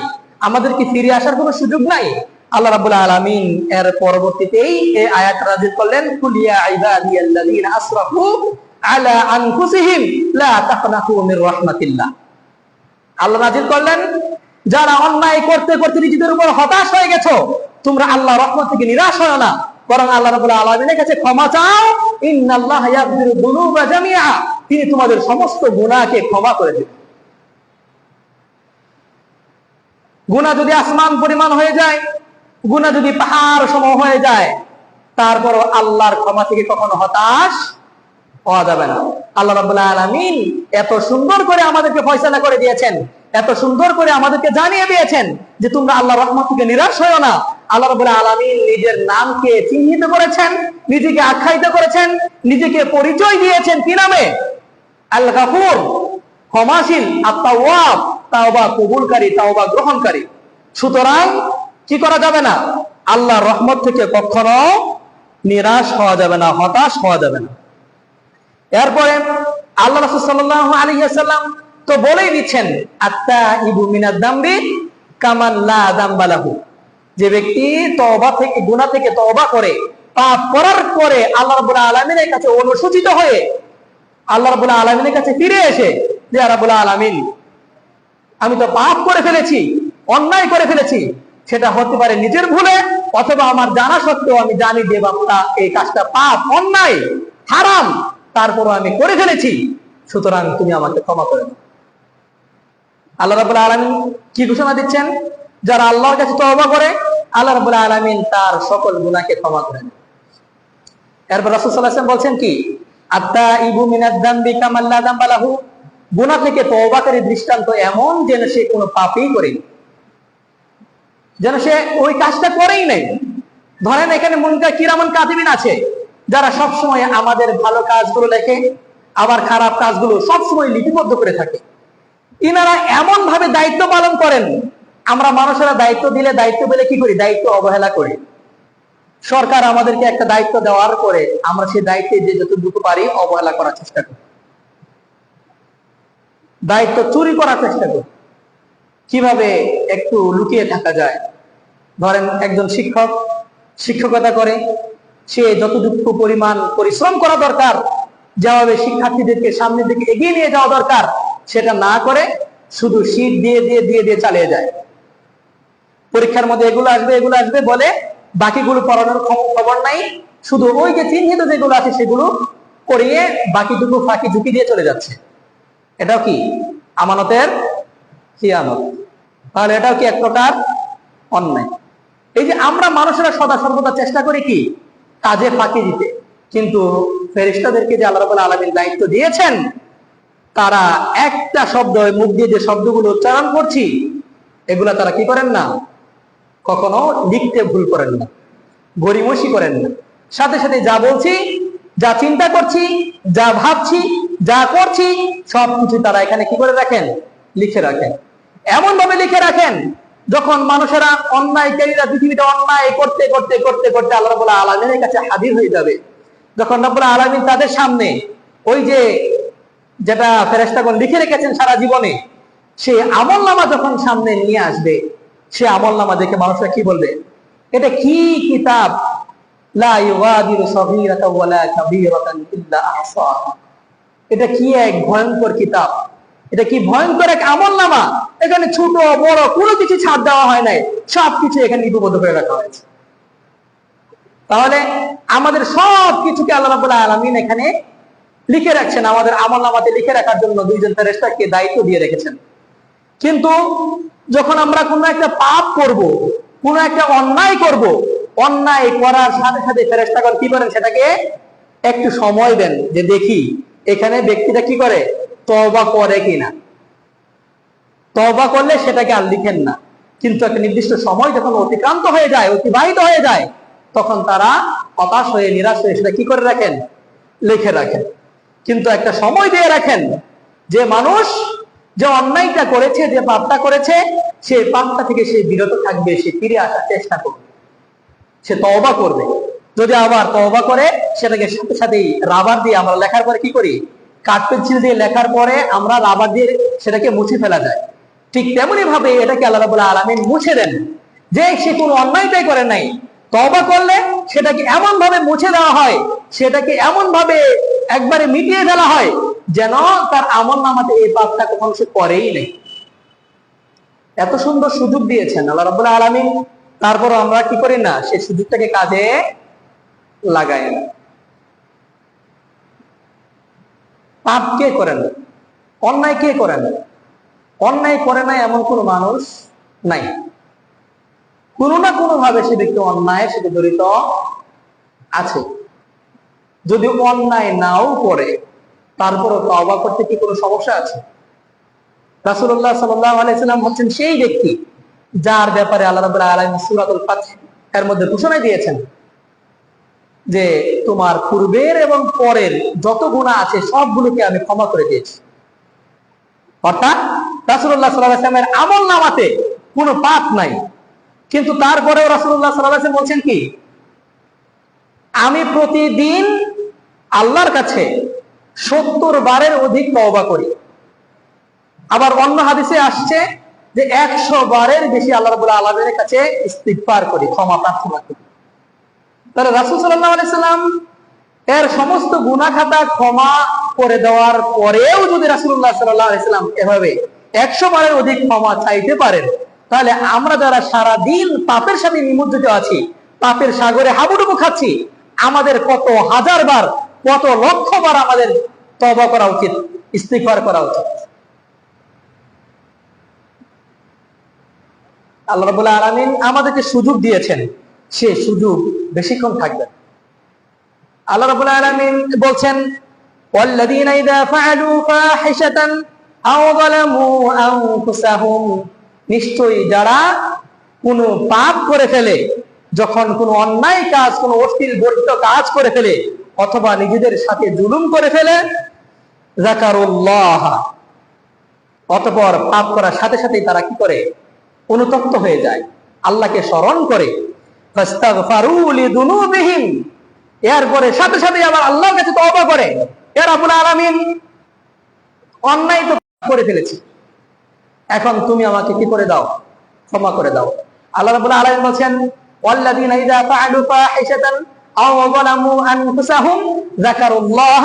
S1: আমাদের কি ফিরে আসার কোনো সুযোগ নাই? আল্লাহ রাব্বুল আলামিন এর পরবর্তীতেই এই আয়াত নাযিল করলেন, কুল ইয়া ইবাদিয়াল্লাযীনা আসরাফু আলা আনফুসিহিম লা তাকনাতু মির রাহমাতিল্লাহ। আল্লাহ নাযিল করলেন, যারা অন্যায় করতে করতে নিজেদের উপর হতাশ হয়ে গেছো, তোমরা আল্লাহর রহমত থেকে নিরাশ হও না, বরং আল্লাহ রাব্বুল আলামিনের কাছে ক্ষমা চাও। ইন্নাল্লাহা ইয়াগফিরু যুনুবা জামিআ, তিনি তোমাদের সমস্ত গুনাহকে ক্ষমা করে দেবেন। গুনাহ যদি আসমান পরিমাণ হয়ে যায়, গুনাহ যদি পাহাড় সম হয়ে যায়, তারপরও আল্লাহর ক্ষমা থেকে কখনো হতাশ হওয়া যাবে না। আল্লাহ রাব্বুল আলামিন এত সুন্দর করে আমাদেরকে ফয়সালা করে দিয়েছেন, এত সুন্দর করে আমাদেরকে জানিয়ে দিয়েছেন যে তোমরা আল্লাহর রহমত থেকে নিরাশ হও না। আল্লাহ রাব্বুল আলামিন নিজের নামকে চিহ্নিত করেছেন, নিজেকে আখ্যায়িত করেছেন, নিজেকে পরিচয় দিয়েছেন কি নামে? আল গাফুর, ক্ষমাশীল, আত-তাওয়াব, তাওবা কবুলকারী, তাওবা গ্রহণকারী। সুতরাং কি করা যাবে না? আল্লাহর রহমত থেকে কখনো নিরাশ হওয়া যাবে না, হতাশ হওয়া যাবে না। এরপরে আল্লাহ রাসূল সাল্লাল্লাহু আলাইহি ওয়াসাল্লাম তো বলেই দিচ্ছেন, আত-তাইবু মিনাদ দামবি কামান লা দামবা লাহু, যে ব্যক্তি তওবা থেকে, গুনাহ থেকে তওবা করে, পাপ করার পরে আল্লাহ রাব্বুল আলামিনের কাছে অনুশোচিত হয়ে আল্লাহ রাব্বুল আলামিনের কাছে ফিরে এসে, যে রাব্বুল আলামিন, আমি তো পাপ করে ফেলেছি, অন্যায় করে ফেলেছি, সেটা হতে পারে নিজের ভুলে, অথবা আমার জানা সত্ত্বেও আমি জানি যে বাপটা এই কাজটা পাপ, অন্যায়, হারাম, তারপরও আমি করে ফেলেছি, সুতরাং তুমি আমাকে ক্ষমা করে দাও। আল্লাহ রাব্বুল আলামিন কি ঘোষণা দিচ্ছেন? যারা আল্লাহর কাছে তওবা করে আল্লাহ রাব্বুল আলামিন তার সকল গুনাহকে ক্ষমা করে দেন। এরপর রাসূল সাল্লাল্লাহু আলাইহি ওয়াসাল্লাম বলছেন কি, আত-তাইবু মিনাদ যামবি কামান লা যামবা লাহু, গুনাহ থেকে তওবাকারী দৃষ্টান্ত এমন যেন সে কোনো পাপই করেনি, যেন সে ওই কাজটা করেই নাই। ধরেন এখানে মুনকার কিরামান কাতিবিন আছে, যারা সব সময় আমাদের ভালো কাজগুলো লেখে, আবার খারাপ কাজগুলো সব সময় লিপিবদ্ধ করে থাকে। ইনারা এমন ভাবে দায়িত্ব পালন করেন, আমরা মানুষেরা দায়িত্ব দিলে দায়িত্ব পেলে কি করি? দায়িত্ব অবহেলা করি। সরকার আমাদেরকে একটা দায়িত্ব দেওয়ার পরে আমরা সেই দায়িত্বে যে যতটুকু পারি অবহেলা করার চেষ্টা করি, দায়িত্ব চুরি করার চেষ্টা করি, কিভাবে একটু লুকিয়ে থাকা যায়। ধরেন একজন শিক্ষক শিক্ষকতা করে, সে যতটুকু পরিমাণ পরিশ্রম করা দরকার, যেভাবে শিক্ষার্থীদেরকে সামনের দিকে এগিয়ে নিয়ে যাওয়া দরকার, সেটা না করে শুধু শীট দিয়ে দিয়ে দিয়ে দিয়ে চালিয়ে যায়। পরীক্ষার মধ্যে এগুলো আসবে বলে বাকিগুলো পড়ানোর খবর নাই, শুধু ওই যে চিহ্নিত যেগুলো আছে সেগুলো করিয়ে বাকিটুকু ফাঁকি ঝুঁকি দিয়ে চলে যাচ্ছে। এটাও কি আমানতের খিয়ানত? তাহলে এটাও কি এক প্রকার অন্যায়। এই যে আমরা মানুষেরা সদা সর্বদা চেষ্টা করি কি কাজে ফাঁকি দিতে, কিন্তু ফেরেশতাদেরকে যে আল্লাহ রাব্বুল আলামিন দায়িত্ব দিয়েছেন, তারা একটা শব্দ, মুখ দিয়ে যে শব্দগুলো উচ্চারণ করছি এগুলা তারা কি করেন না, কখনো লিখতে ভুল করেন না, গড়িমসি করেন না। সাথে সাথে যা বলছি, যা চিন্তা করছি, যা ভাবছি, যা করছি সবকিছু তারা এখানে কি করে রাখেন? লিখে রাখেন। এমন ভাবে লিখে রাখেন যখন মানুষেরা অন্যায়কারীরা পৃথিবীতে অন্যায় করতে করতে করতে করতে আল্লাহ রাব্বুল আলামিনের কাছে হাজির হয়ে যাবে, যখন রাব্বুল আলামিন তাদের সামনে ওই যে যেটা ফেরেশতাগণ লিখে রেখেছেন সারা জীবনে, সেই আমলনামা যখন সামনে নিয়ে আসবে, সে আমলনামা দেখে মানুষরা কি বলবে? এটা কি কিতাব, লা ইউগাদিরু সগীরাতাও ওয়ালা কাবীরাতান ইল্লা আহসাহা। এটা কি এক ভয়ঙ্কর কিতাব, এটা কি ভয়ঙ্কর এক আমলনামা। এখানে ছোট বড় কোনো কিছু ছাড় দেওয়া হয় নাই, সবকিছু এখানে লিপিবদ্ধ করে রাখা হয়েছে। তাহলে আমাদের সব কিছুকে আল্লাহ রাব্বুল আলামিন এখানে লিখে রাখছেন, আমাদের আমলনামাতে লিখে রাখার জন্য দুইজন ফেরেশতাকে দায়িত্ব দিয়ে রেখেছেন। কিন্তু যখন আমরা কোনো একটা পাপ করব, কোনো একটা অন্যায় করব, অন্যায় করার সাথে সাথে ফেরেশতাগণ কি করেন? সেটাকে একটু সময় দেন যে দেখি এখানে ব্যক্তিটা কি করে, তওবা করে কিনা। তওবা করলে সেটাকে আর লিখেন না, কিন্তু একটা নির্দিষ্ট সময় যখন অতিক্রান্ত হয়ে যায়, অতিবাহিত হয়ে যায়, তখন তারা হতাশ হয়ে নিরাশ হয়ে সেটা কি করে রাখেন? লিখে রাখেন। কিন্তু একটা সময় দিয়ে রাখেন যে মানুষ যে অন্যায়টা করেছে, যে পাপটা করেছে, সেই পাপটা থেকে সে বিরত থাকবে, সে ফিরে আসার চেষ্টা করবে, সে তওবা করবে। যদি আবার তওবা করে সেটাকে সাথে সাথেই রাবার দিয়ে আমরা লেখার পরে কি করি? কাঠ পেন্সিল দিয়ে লেখার পরে আমরা রাবার দিয়ে সেটাকে মুছে ফেলা যায়। ঠিক তেমনি ভাবে এটাকে আল্লাহ রাব্বুল আলামিন মুছে দেন, যে সে কোনো অন্যায়টাই করে নাই, তওবা করলে সেটাকে এমন ভাবে মুছে দেওয়া হয়, সেটাকে এমন ভাবে একবারে মিটিয়ে ফেলা হয় যেন তার আমলনামাতে এই পাপটা কখনো সে করেই নেই। এত সুন্দর সুযোগ দিয়েছেন আল্লাহ রাব্বুল আলামিন, তারপর আমরা কি করি না? সেই সুযোগটাকে কাজে লাগাই না। পাপ কে করেন? অন্যায় কে করেন? অন্যায় করে না এমন কোন মানুষ নাই। কোনো না কোনো ভাবে সে ব্যক্তি অন্যায়ের সাথে জড়িত আছে। যদি অন্যায় নাও করে তারপরও তওবা করতে কি কোনো সমস্যা আছে? রাসূলুল্লাহ সাল্লাল্লাহু আলাইহি সাল্লাম হচ্ছেন সেই ব্যক্তি যার ব্যাপারে আল্লাহ রাব্বুল আলামিন সূরাতুল ফাতহ এর মধ্যে ঘোষণা দিয়েছেন যে তোমার পূর্বের এবং পরের যত গুনাহ আছে সবগুলোকে আমি ক্ষমা করে দিয়েছি। অর্থাৎ রাসূলুল্লাহ সাল্লাল্লাহু আলাইহি ওয়াসাল্লামের আমলনামাতে কোনো পাপ নাই, কিন্তু তারপরেও রাসূলুল্লাহ সাল্লাল্লাহু আলাইহি ওয়াসাল্লাম বলছেন কি, আমি প্রতিদিন আল্লাহর কাছে 70 বারের অধিক তওবা করি। আবার অন্য হাদিসে আসছে যে 100 বারের বেশি আল্লাহ রাব্বুল আলামিনের কাছে ইস্তিগফার করি, ক্ষমা প্রার্থনা করি। তাহলে রাসূল সাল্লাল্লাহু আলাইহি সাল্লাম এর সমস্ত গুনাহ খাতা ক্ষমা করে দেওয়ার পরেও যদি রাসূলুল্লাহ সাল্লাল্লাহু আলাইহি সাল্লাম এভাবে 100 বারের অধিক ক্ষমা চাইতে পারেন, তাহলে আমরা যারা সারা দিন পাপের সাথে নিমজ্জিত আছি, পাপের সাগরে হাবুডুবু খাচ্ছি, আমাদের কত হাজার বার, কত লক্ষ বার আমাদের তওবা করা উচিত, ইস্তিগফার করা উচিত। আল্লাহ রাব্বুল আলামিন আমাদেরকে সুযোগ দিয়েছেন, সে সুযোগ বেশিক্ষণ থাকবে। আল্লাহ রাব্বুল আলামিন বলছেন, ওয়াল্লাযীনা ইযা ফাআলু ফাহিশাতান আও যালামু আনফুসাহুম, নিশ্চয়ই যারা কোনো পাপ করে ফেলে, যখন কোনো অন্যায় কাজ, কোনো অশ্লীল বর্জিত কাজ করে ফেলে, অথবা নিজেদের সাথে জুলুম করে ফেলে, যাকারুল্লাহ, অতঃপর পাপ করার সাথে সাথেই তারা কি করে? অনুতপ্ত হয়ে যায়, আল্লাহকে স্মরণ করে। ফাস্তাগফারু লিযুনুবিহিম, এরপরে সাথে সাথে আবার আল্লাহর কাছে তওবা করে, ইয়া রাব্বুল আলামিন, অন্যায় তো করে ফেলেছি, এখন তুমি আমাকে কি করে দাও? ক্ষমা করে দাও। আল্লাহ রাব্বুল আলামিন বলেন, ওয়াল্লাযীনা ইযা ফাআলু ফাহিশাতান আও যালামু আনফুসাহুম যাকারুল্লাহ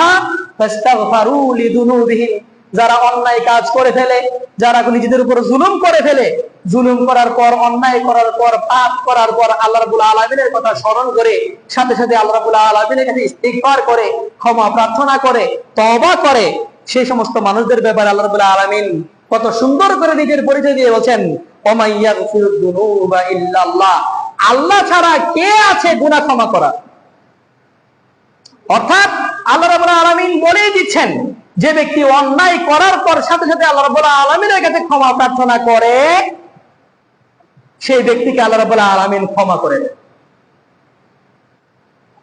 S1: ফাস্তাগফারু লিযুনুবিহিম, যারা অন্যায় কাজ করে ফেলে, যারা নিজেদের উপর জুলুম করে ফেলে, জুলুম করার পর, অন্যায় করার পর, পাপ করার পর আল্লাহ রাব্বুল আলামিনের কথা স্মরণ করে সাথে সাথে আল্লাহ রাব্বুল আলামিনের কাছে ইস্তিগফার করে, ক্ষমা প্রার্থনা করে, তওবা করে, সেই সমস্ত মানুষদের ব্যাপারে আল্লাহ রাব্বুল আলামিন কত সুন্দর করে নিজের পরিচয় দিয়ে বলেন, ওমাই ইয়াগফিরুদ যুনুবা ইল্লাল্লাহ, আল্লাহ ছাড়া কে আছে গুনাহ ক্ষমা করা। অর্থাৎ আল্লাহ রাব্বুল আলামিন বলেই দিচ্ছেন, যে ব্যক্তি অন্যায় করার পর সাথে সাথে আল্লাহ রাব্বুল আলামিনের কাছে ক্ষমা প্রার্থনা করে, সেই ব্যক্তিকে আল্লাহ রাব্বুল আলামিন ক্ষমা করে দেন।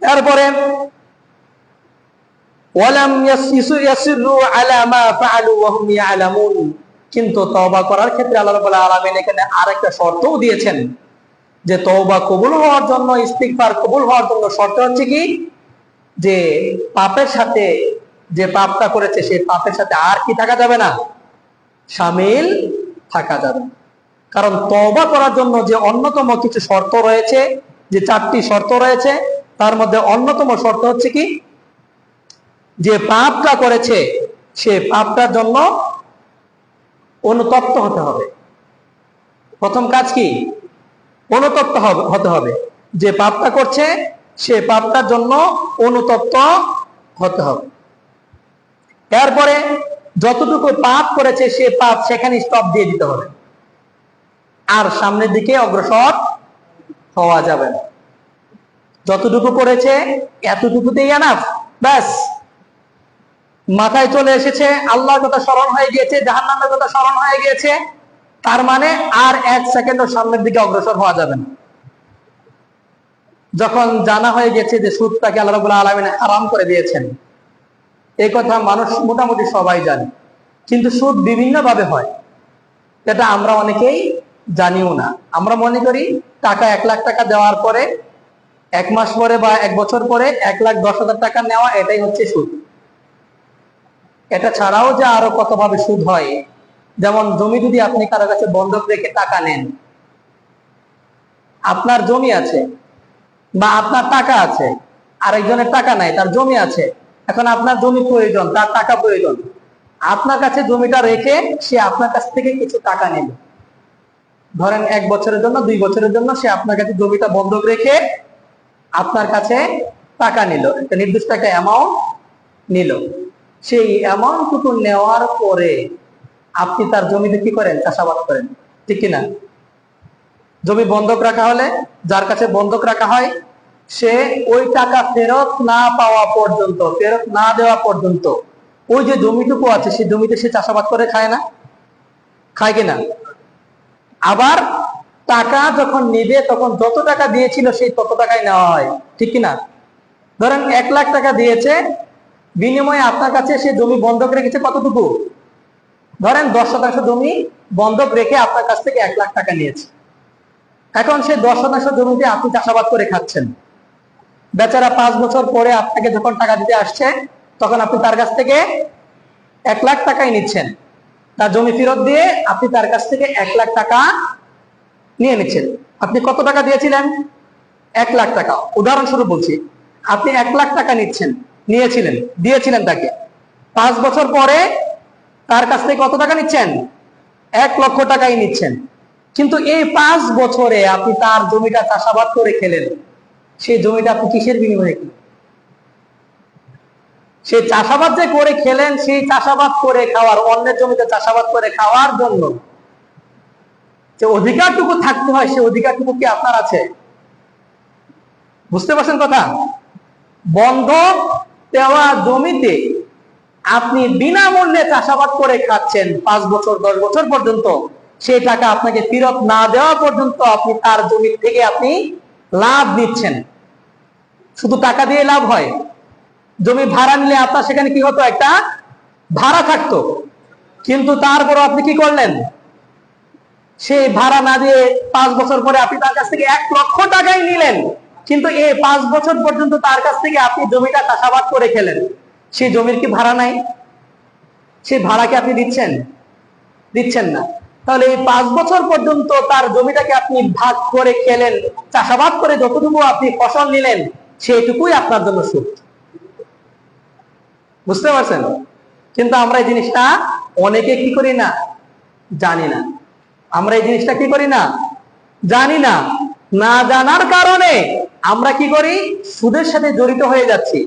S1: তারপরে ওয়ালাম ইয়াসিরু আলা মা ফাআলু ওয়া হুম ইয়ালামুন, কিন্তু তওবা করার ক্ষেত্রে আল্লাহ রাব্বুল আলামিন এখানে আরেকটা শর্তও দিয়েছেন, যে তওবা কবুল হওয়ার জন্য, ইস্তিগফার কবুল হওয়ার জন্য শর্ত হচ্ছে কি, যে পাপের সাথে, যে পাপটা করেছে সেই পাপের সাথে আর কি থাকা যাবে না? শামিল থাকা যাবে। কারণ তওবা করার জন্য যে অন্যতম কিছু শর্ত রয়েছে, যে 4টি শর্ত রয়েছে, তার মধ্যে অন্যতম শর্ত হচ্ছে কি, যে পাপটা করেছে সে পাপটার জন্য অনুতপ্ত হতে হবে। প্রথম কাজ কি? অনুতপ্ত হতে হবে। যে পাপটা করছে সে পাপটার জন্য অনুতপ্ত হতে হবে। এরপরে যতটুকু পাপ করেছে সে পাপ সেখানে স্টপ দিয়ে দিতে হবে, আর সামনের দিকে অগ্রসর হওয়া যাবে না। যতটুকু করেছে এতটুকুতেই এনাফ, ব্যাস। মাথায় চলে এসেছে, আল্লাহর কথা স্মরণ হয়ে গিয়েছে, জাহান্নামের কথা স্মরণ হয়ে গিয়েছে, তার মানে আর 1 সেকেন্ডও সামনের দিকে অগ্রসর হওয়া যাবে না। যখন জানা হয়ে গেছে যে সুদটাকে আল্লাহ রাব্বুল আলামিন হারাম করে দিয়েছেন, এই কথা মানুষ মোটামুটি সবাই জানে, কিন্তু সুদ বিভিন্ন ভাবে হয়, এটা আমরা অনেকেই জানিও না। আমরা মনে করি টাকা 1 লাখ টাকা দেওয়ার পরে 1 মাস পরে বা 1 বছর পরে 1,10,000 টাকা নেওয়া, এটাই হচ্ছে সুদ। এটা ছাড়াও যে আরো কত ভাবে সুদ হয়, যেমন জমি যদি আপনি কারো কাছে বন্ধক রেখে টাকা নেন, আপনার জমি আছে বা আপনার টাকা আছে, আরেকজনের টাকা নাই, তার জমি আছে, এখন আপনার জমি প্রয়োজন, তার টাকা প্রয়োজন, আপনার কাছে জমিটা রেখে সে আপনার কাছ থেকে কিছু টাকা নিল, ধরেন 1 বছরের জন্য, 2 বছরের জন্য সে আপনার কাছে জমিটা বন্ধক রেখে আপনার কাছে টাকা নিল, একটা নির্দিষ্ট একটা অ্যামাউন্ট নিল। সেই অ্যামাউন্টটুকু নেওয়ার পরে আপনি তার জমিতে কি করেন? চাষাবাদ করেন, ঠিক কিনা? জমি বন্ধক রাখা হলে যার কাছে বন্ধক রাখা হয়, সে ওই টাকা ফেরত না পাওয়া পর্যন্ত, ফেরত না দেওয়া পর্যন্ত ওই যে জমিটুকু আছে সেই জমিতে সে চাষাবাদ করে খায় না? খায় কিনা? আবার টাকা যখন নিবে তখন যত টাকা দিয়েছিল সেই তত টাকাই নেওয়া হয়, ঠিক কিনা? ধরেন 1 লাখ টাকা দিয়েছে, বিনিময়ে আপনার কাছে সে জমি বন্ধক রেখেছে কতটুকু? ধরেন 10% জমি বন্ধক রেখে আপনার কাছ থেকে 1 লাখ টাকা নিয়েছে। এখন সে 10% জমিতে আপনি চাষাবাদ করে খাচ্ছেন, বেচারা 5 বছর পরে আপনাকে যখন টাকা দিতে আসছে, তখন আপনি তার কাছ থেকে 1 লাখ টাকাই নিচ্ছেন, তার জমি ফেরত দিয়ে আপনি তার কাছ থেকে 1 লাখ টাকা নিয়ে নিচ্ছেন। আপনি কত টাকা দিয়েছিলেন? 1 লাখ টাকা, উদাহরণস্বরূপ বলছি। আপনি 1 লাখ টাকা নিয়েছিলেন, দিয়েছিলেন তাকে। 5 বছর পরে তার কাছ থেকে কত টাকা নিচ্ছেন? 1 লক্ষ টাকাই নিচ্ছেন। কিন্তু এই 5 বছরে আপনি তার জমিটা চাষাবাদ করে খেলেন, সেই জমিটা আপনি কিসের বিনিময়ে খেলেন? সেই চাষাবাদ যে করে খেলেন, সেই চাষাবাদ করে খাওয়ার, অন্যের জমিতে চাষাবাদ করে খাওয়ার জন্য যে অধিকারটুকু থাকতে হয়, সে অধিকারটুকু কি আপনার আছে? বুঝতে পারছেন কথা? বন্ধক দেওয়া জমিতে আপনি বিনামূল্যে চাষাবাদ করে খাচ্ছেন 5 বছর 10 বছর পর্যন্ত, সেই টাকা আপনাকে ফেরত না দেওয়া পর্যন্ত আপনি তার জমি থেকে আপনি লাভ নিচ্ছেন। শুধু টাকা দিয়ে লাভ হয়? জমি ভাড়া নিলে আপনার সেখানে কি হতো, একটা ভাড়া থাকতো, কিন্তু তারপরও আপনি কি করলেন, সেই ভাড়া না দিয়ে 5 বছর পরে আপনি তার কাছ থেকে 1 লক্ষ টাকাই নিলেন, কিন্তু এই 5 বছর পর্যন্ত তার কাছ থেকে আপনি জমিটা চাষাবাদ করে খেলেন। সেই জমির কি ভাড়া নাই? সেই ভাড়া কি আপনি দিচ্ছেন? দিচ্ছেন না। তাহলে এই 5 বছর পর্যন্ত তার জমিটাকে আপনি ভাগ করে খেলেন, চাষাবাদ করে যতটুকু আপনি ফসল নিলেন, সেইটুকুই আপনার জন্য সুদ। বুঝতে পারছেন? কিন্তু আমরা এই জিনিসটা অনেকে কি করি না, জানি না। আমরা এই জিনিসটা কি করি না, জানি না। না জানার কারণে আমরা কি করি, সুদের সাথে জড়িত হয়ে যাচ্ছি।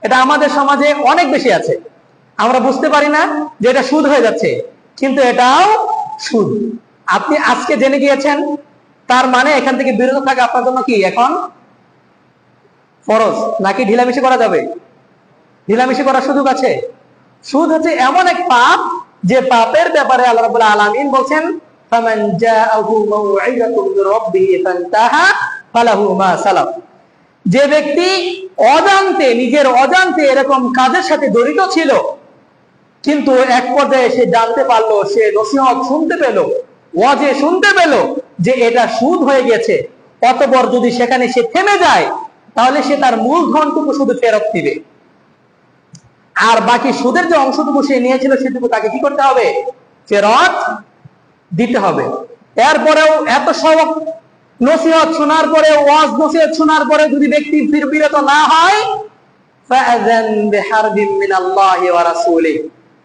S1: এটা আমাদের সমাজে অনেক বেশি আছে। আমরা বুঝতে পারি না যে এটা সুদ হয়ে যাচ্ছে, কিন্তু এটাও সুদ। আপনি আজকে জেনে গিয়েছেন, তার মানে এখান থেকে বিরত থাকা আপনার জন্য কি এখন ফরজ, নাকি ঢিলামিশি করা যাবে? ঢিলামিশি করার সুযোগ আছে? সুদ হচ্ছে এমন এক পাপ, যে পাপের ব্যাপারে আল্লাহ রাব্বুল আলামিন বলেন, ফামান জাআহু মাউইযাতুম মির রাব্বিহি ফান্তাহা ফালাহু মা সালাফ। যে ব্যক্তি অজান্তে, নিজের অজান্তে এরকম কাজের সাথে জড়িত ছিল, কিন্তু এক পর্যায়ে সে জানতে পারলো, সে নসিহত শুনতে পেল, ওয়াজে শুনতে পেল যে এটা সুদ হয়ে গেছে, অতঃপর যদি সেখানে সে থেমে যায়, তাহলে সে তার মূলধনটুকু শুধু ফেরত দিবে, আর বাকি সুদের যে অংশটুকু সে নিয়েছিল সেটুকু তাকে কি করতে হবে, ফেরত দিতে হবে। এরপরেও এত সব নসিহত শোনার পরে, ওয়াজ নসিহত শোনার পরে যদি ব্যক্তি বিরত না হয়, ফাআযান বিহারবিন মিনাল্লাহি ওয়া রাসূলিহি,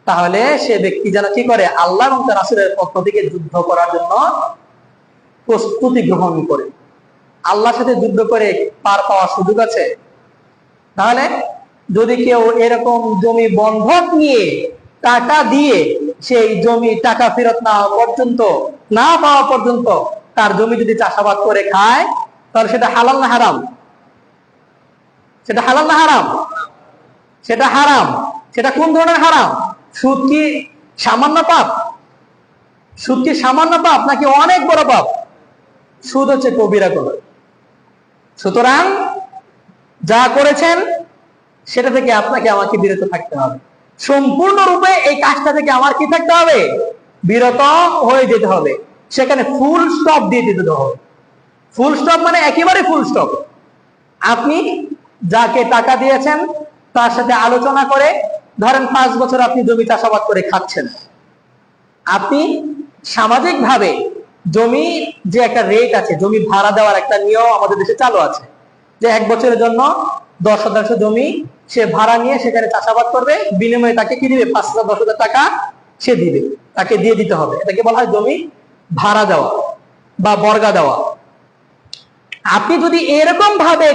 S1: তাহলে সে ব্যক্তি যেন কি করে, আল্লাহ এবং তার রাসূলের পক্ষ থেকে যুদ্ধ করার জন্য প্রস্তুতি গ্রহণ করে। আল্লাহর সাথে যুদ্ধ করে পার পাওয়ার সুযোগ আছে? তাহলে যদি কেউ এরকম জমি বন্ধক নিয়ে টাকা দিয়ে সেই জমি টাকা ফেরত না পাওয়া পর্যন্ত তার জমি যদি চাষাবাদ করে খায়, তাহলে সেটা হালাল না হারাম? সেটা হালাল না হারাম? সেটা হারাম। সেটা কোন ধরনের হারাম? সুদ কি সামান্য পাপ? সুদ কি সামান্য পাপ নাকি অনেক বড় পাপ? সুদ হচ্ছে কবিরা গুনাহ। সুতরাং যা করেছেন সেটা থেকে আপনাকে আমাকে বিরত থাকতে হবে। সম্পূর্ণরূপে এই কাজটা থেকে আমার কি থাকতে হবে, বিরত হয়ে যেতে হবে। সেখানে ফুল স্টপ দিয়ে দিতে হবে। ফুল স্টপ মানে একেবারে ফুল স্টপ। আপনি যাকে টাকা দিয়েছেন তার সাথে আলোচনা করে, ধরেন 5 বছর আপনি জমি চাষাবাদ করে খাচ্ছেন। আপনি সামাজিক ভাবে জমি যে একটা রেট আছে, জমি ভাড়া দেওয়ার একটা নিয়ম আমাদের দেশে চালু আছে, যে 1 বছরের জন্য 10,000 জমি সে ভাড়া নিয়ে সেখানে চাষাবাদ করবে, বিনিময়ে তাকে কি দিবে, 5,000 10,000 টাকা সে দিবে, তাকে দিয়ে দিতে হবে। এটাকে বলা হয় জমি ভাড়া দেওয়া বা বর্গা দেওয়া। আপনি যদি এরকম ভাবে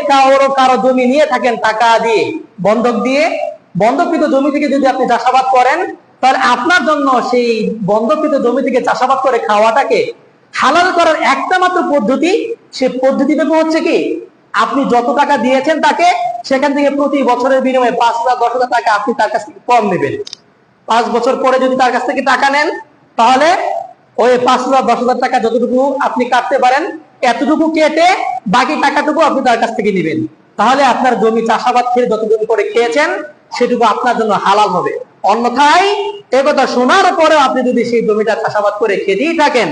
S1: কারো জমি নিয়ে থাকেন, টাকা দিয়ে, বন্ধক দিয়ে, বন্ধককৃত জমি থেকে যদি আপনি চাষাবাদ করেন, তাহলে আপনার জন্য সেই বন্ধককৃত জমি থেকে চাষাবাদ করে খাওয়াটাকে হালাল করার একটা মাত্র পদ্ধতি, সে পদ্ধতিটুকু হচ্ছে কি, আপনি যত টাকা দিয়েছেন তাকে, সেখান থেকে প্রতি বছরের বিনিময়ে 5,000 10,000 টাকা আপনি তার কাছ থেকে কম নেবেন। 5 বছর পরে যদি তার কাছ থেকে টাকা নেন, তাহলে ওই 5,000 10,000 টাকা যতটুকু আপনি কাটতে পারেন, এতটুকু কেটে বাকি টাকাটুকু আপনি তার কাছ থেকে নেবেন। তাহলে আপনার জমি চাষাবাদ করে যতটুকু করে খেয়েছেন সেটুকু আপনার জন্য হালাল হবে। অন্যথায় একথা শোনার পরেও আপনি যদি সেই জমিটা চাষাবাদ করে খেতেই থাকেন,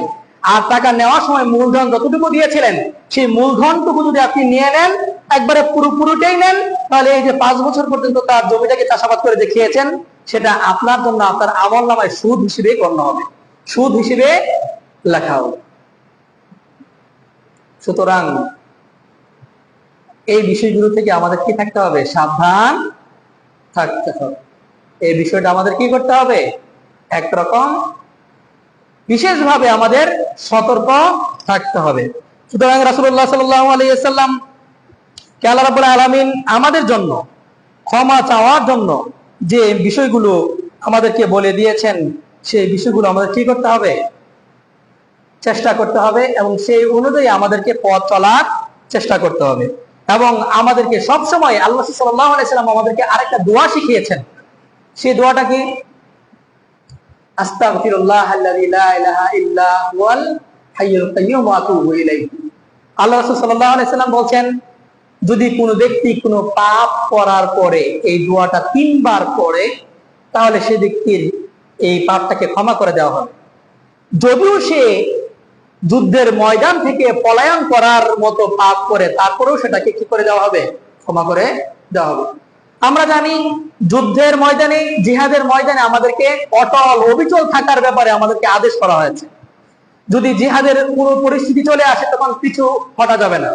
S1: আর টাকা নেওয়ার সময় মূলধন যতটুকু দিয়েছিলেন সেই মূলধনটুকু যদি আপনি নিয়ে নেন, একবারে পুরোটাই নেন, তাহলে এই যে 5 বছর পর্যন্ত তার জমিটাকে চাষাবাদ করে যে খেয়েছেন, সেটা আপনার জন্য আপনার আমলনামায় সুদ হিসেবে গণ্য হবে, সুদ হিসেবে লেখা হবে। সুতরাং এই বিষয়গুলো থেকে আমাদের কি থাকতে হবে, সাবধান থাকতে হবে। এই বিষয়টা আমাদের কি করতে হবে, একরকম বিশেষভাবে আমাদের সতর্ক থাকতে হবে। সুতরাং রাসূলুল্লাহ সাল্লাল্লাহু আলাইহি ওয়াসাল্লাম কে আল্লাহ রাব্বুল আলামিন আমাদের জন্য ক্ষমা চাওয়ার জন্য যে বিষয়গুলো আমাদেরকে বলে দিয়েছেন, সেই বিষয়গুলো আমাদের কি করতে হবে, চেষ্টা করতে হবে এবং সেই অনুযায়ী আমাদেরকে পথ চলার চেষ্টা করতে হবে। এবং আমাদেরকে সবসময় আল্লাহ সাল্লাল্লাহু আলাইহি সাল্লাম আমাদেরকে আরেকটা দোয়া শিখিয়েছেন। সেই দোয়াটা কি? আস্তাগফিরুল্লাহাল্লাযী লা ইলাহা ইল্লা হুয়াল হাইয়ুল কাইয়্যুম ওয়া আতুবু ইলাইহি। আল্লাহ রাসূল সাল্লাল্লাহু আলাইহি সাল্লাম বলেন, যদি কোনো ব্যক্তি কোনো পাপ করার পরে এই দোয়াটা 3 বার পড়ে, তাহলে সে ব্যক্তির এই পাপটাকে ক্ষমা করে দেওয়া হবে। যদিও সে যুদ্ধের ময়দান থেকে পলায়ন করার মতো পাপ করে, তারপরেও সেটাকে কি করে দেওয়া হবে? ক্ষমা করে দেওয়া হবে। আমরা জানি যুদ্ধের ময়দানে, জিহাদের ময়দানে আমাদেরকে অটল অবিচল থাকার ব্যাপারে আমাদেরকে আদেশ করা হয়েছে। যদি জিহাদের পুরো পরিস্থিতি চলে আসে তখন পিছু হটা যাবে না,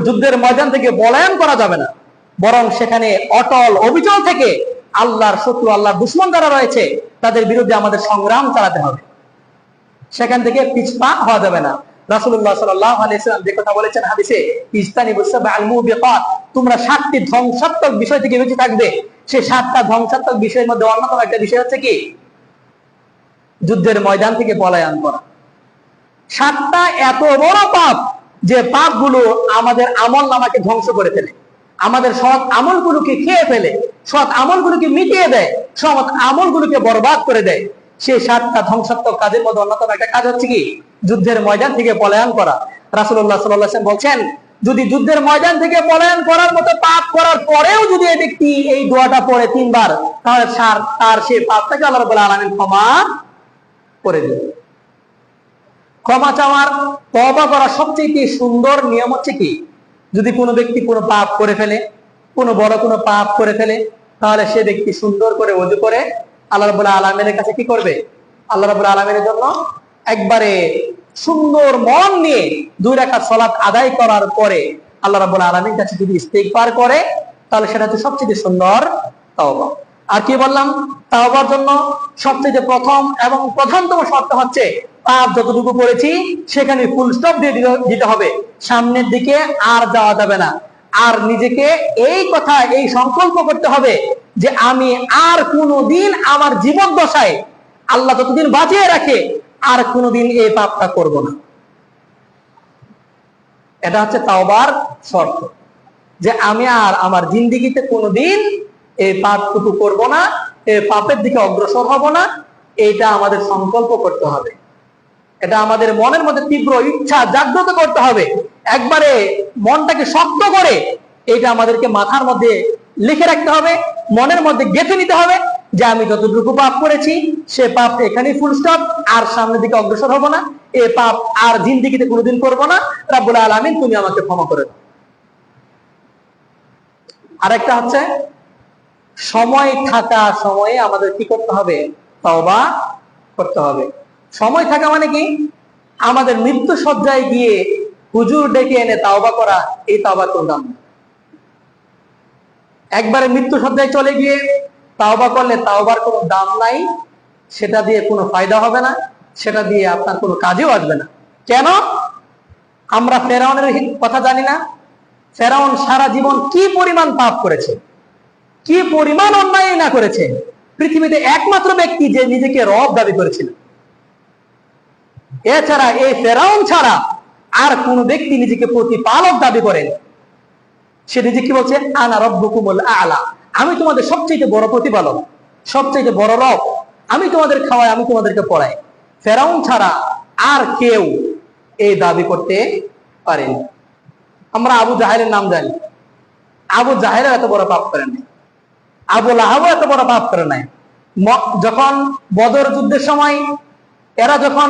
S1: যুদ্ধের ময়দান থেকে পলায়ন করা যাবে না, বরং সেখানে অটল অবিচল থেকে আল্লাহর শত্রু, আল্লাহর দুশমন যারা রয়েছে তাদের বিরুদ্ধে আমাদের সংগ্রাম চালাতে হবে। সেখান থেকে পিছপা হওয়া যাবে না। রাসূলুল্লাহ সাল্লাল্লাহু আলাইহি ওয়াসাল্লাম যে কথা বলেছেন হাদিসে, ইজতানিবুস সাবআল মুবিকাত, তোমরা 7টি ধ্বংসাত্মক বিষয় থেকে বেঁচে থাকবে। সেই 7টা ধ্বংসাত্মক বিষয়ের মধ্যে অন্যতম একটা বিষয় হচ্ছে কি? যুদ্ধের ময়দান থেকে পলায়ন করা। 7টা এত বড় পাপ যে পাপগুলো আমাদের আমল নামাকে ধ্বংস করে ফেলে, আমাদের সৎ আমলগুলোকে খেয়ে ফেলে, সৎ আমলগুলোকে মিটিয়ে দেয়, সৎ আমলগুলোকে বরবাদ করে দেয়। সেই 7টা ধ্বংসাত্মক কাজের মধ্যে অন্যতম একটা কাজ হচ্ছে কি? যুদ্ধের ময়দান থেকে পলায়ন করা। রাসূলুল্লাহ সাল্লাল্লাহু আলাইহি ওয়াসাল্লাম বলছেন, যদি যুদ্ধের ময়দান থেকে পলায়ন করার মতো পাপ করার পরেও যদি এই ব্যক্তি এই দোয়াটা পড়ে 3 বার, তাহলে তার সেই পাপটাকে আল্লাহ রাব্বুল আলামিন ক্ষমা করে দেবে। ক্ষমা চাওয়ার, তওবা করার সবচেয়ে সুন্দর নিয়ম হচ্ছে কি? যদি কোনো ব্যক্তি কোনো পাপ করে ফেলে, কোনো বড় কোনো পাপ করে ফেলে, তাহলে সে ব্যক্তি সুন্দর করে ওযু করে আল্লাহ রাব্বুল আলামিনের কাছে কি করবে? আল্লাহ রাব্বুল আলামিনের জন্য একবারে সুন্দর মন নিয়ে 2 রাকাত সালাত আদায় করার পরে আল্লাহ রাব্বুল আলামিনের কাছে যদি ইস্তিগফার করে, তাহলে সেটা হচ্ছে সবচেয়ে সুন্দর তওবা। আর কি বললাম? তওবার জন্য সবচেয়ে প্রথম এবং প্রধানতম শর্ত হচ্ছে পাপ যতটুকু করেছি সেখানে ফুল স্টপ দিয়ে দিতে হবে, সামনের দিকে আর যাওয়া যাবে না। আর নিজেকে এই কথা, এই সংকল্প করতে হবে যে আমি আর কোনোদিন আমার জীবন দশায়, আল্লাহ যতদিন বাঁচিয়ে রাখে, আর কোনোদিন এই পাপটা করব না। এটা হচ্ছে তাওবার শর্ত, যে আমি আর আমার জিন্দেগিতে কোনোদিন এই পাপটুকু করব না, এই পাপের দিকে অগ্রসর হব না। এটা আমাদের সংকল্প করতে হবে, এটা আমাদের মনের মধ্যে তীব্র ইচ্ছা জাগ্রত করতে হবে, একবারে মনটাকে শক্ত করে এটা আমাদেরকে মাথার মধ্যে লিখে রাখতে হবে, মনের মধ্যে গেঁথে নিতে হবে যে আমি যতটুকু পাপ করেছি সে পাপ এখানেই ফুল স্টপ, আর সামনের দিকে অগ্রসর হব না, এই পাপ আর জিন্দেগিতে কোনোদিন করব না। রাব্বুল আলামিন তুমি আমাকে ক্ষমা করে দাও। আরেকটা হচ্ছে সময় থাকা সময়ে আমাদের কি করতে হবে? তওবা করতে হবে। সময় থাকা মানে কি? আমাদের মৃত্যু সজ্জায় গিয়ে হুজুর ডেকে এনে তাওবা করা, এই তাওবার কোনো দাম নেই। একবারে মৃত্যু সজ্জায় চলে গিয়ে তাওবা করলে তাওবার কোনো দাম নাই, সেটা দিয়ে কোনো ফায়দা হবে না, সেটা দিয়ে আপনার কোনো কাজেও আসবে না। কেন? আমরা ফেরাউনের কথা জানি না? ফেরাউন সারা জীবন কি পরিমাণ পাপ করেছে, কি পরিমাণ অন্যায় না করেছে। পৃথিবীতে একমাত্র ব্যক্তি যে নিজেকে রব দাবি করেছিল, এছাড়া এই ফেরাউন ছাড়া আর কোন ব্যক্তি নিজেকে প্রতিপালক দাবি করেন। সে নিজে কি বলছে? আনা রব্বুকুমুল আ'লা, আমি তোমাদের সবচেয়ে বড় প্রতিপালক, সবচেয়ে বড় রব, আমি তোমাদের খাওয়াই, আমি তোমাদেরকে পড়াই। ফেরাউন ছাড়া আর কেউ এই দাবি করতে পারেনি। আমরা আবু জাহেলের নাম জানি, আবু জাহেল এত বড় পাপ করেন নাই, আবু লাহাবও এত বড় পাপ করে নাই। যখন বদর যুদ্ধের সময় এরা যখন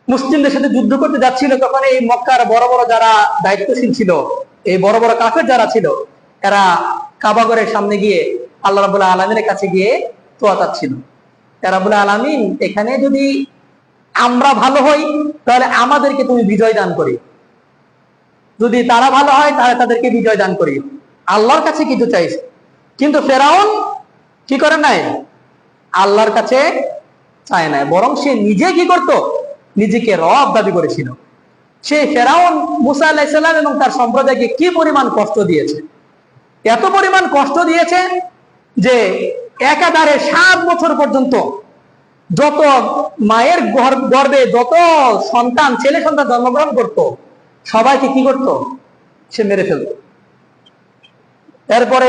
S1: মুসলিমদের সাথে যুদ্ধ করতে যাচ্ছিল, তখন এই মক্কার বড় বড় যারা দায়িত্বশীল ছিল, এই বড় বড় কাফের যারা ছিল, এরা কাবাগরের সামনে গিয়ে আল্লাহ রাব্বুল আলামিনের কাছে গিয়ে দোয়া চাচ্ছিল, রাব্বুল আলামিন এখানে যদি আমরা ভালো হই তাহলে আমাদেরকে তুমি বিজয় দান করি, যদি তারা ভালো হয় তাহলে তাদেরকে বিজয় দান করি। আল্লাহর কাছে কিছু চাইছে, কিন্তু ফেরাউন কি করে নাই? আল্লাহর কাছে চায় নাই, বরং সে নিজে কি করত? নিজেকে রব দাবি করেছিল। সে ফেরাউন মুসা আলাইহিস সালাম এবং তার সম্প্রদায়কে কি পরিমাণ কষ্ট দিয়েছে, এত পরিমাণ কষ্ট দিয়েছে যে একাধারে 7 বছর পর্যন্ত যত মায়ের গর্ভে যত সন্তান, ছেলে সন্তান জন্মগ্রহণ করত, সবাইকে কি করত? সে মেরে ফেলত। এরপরে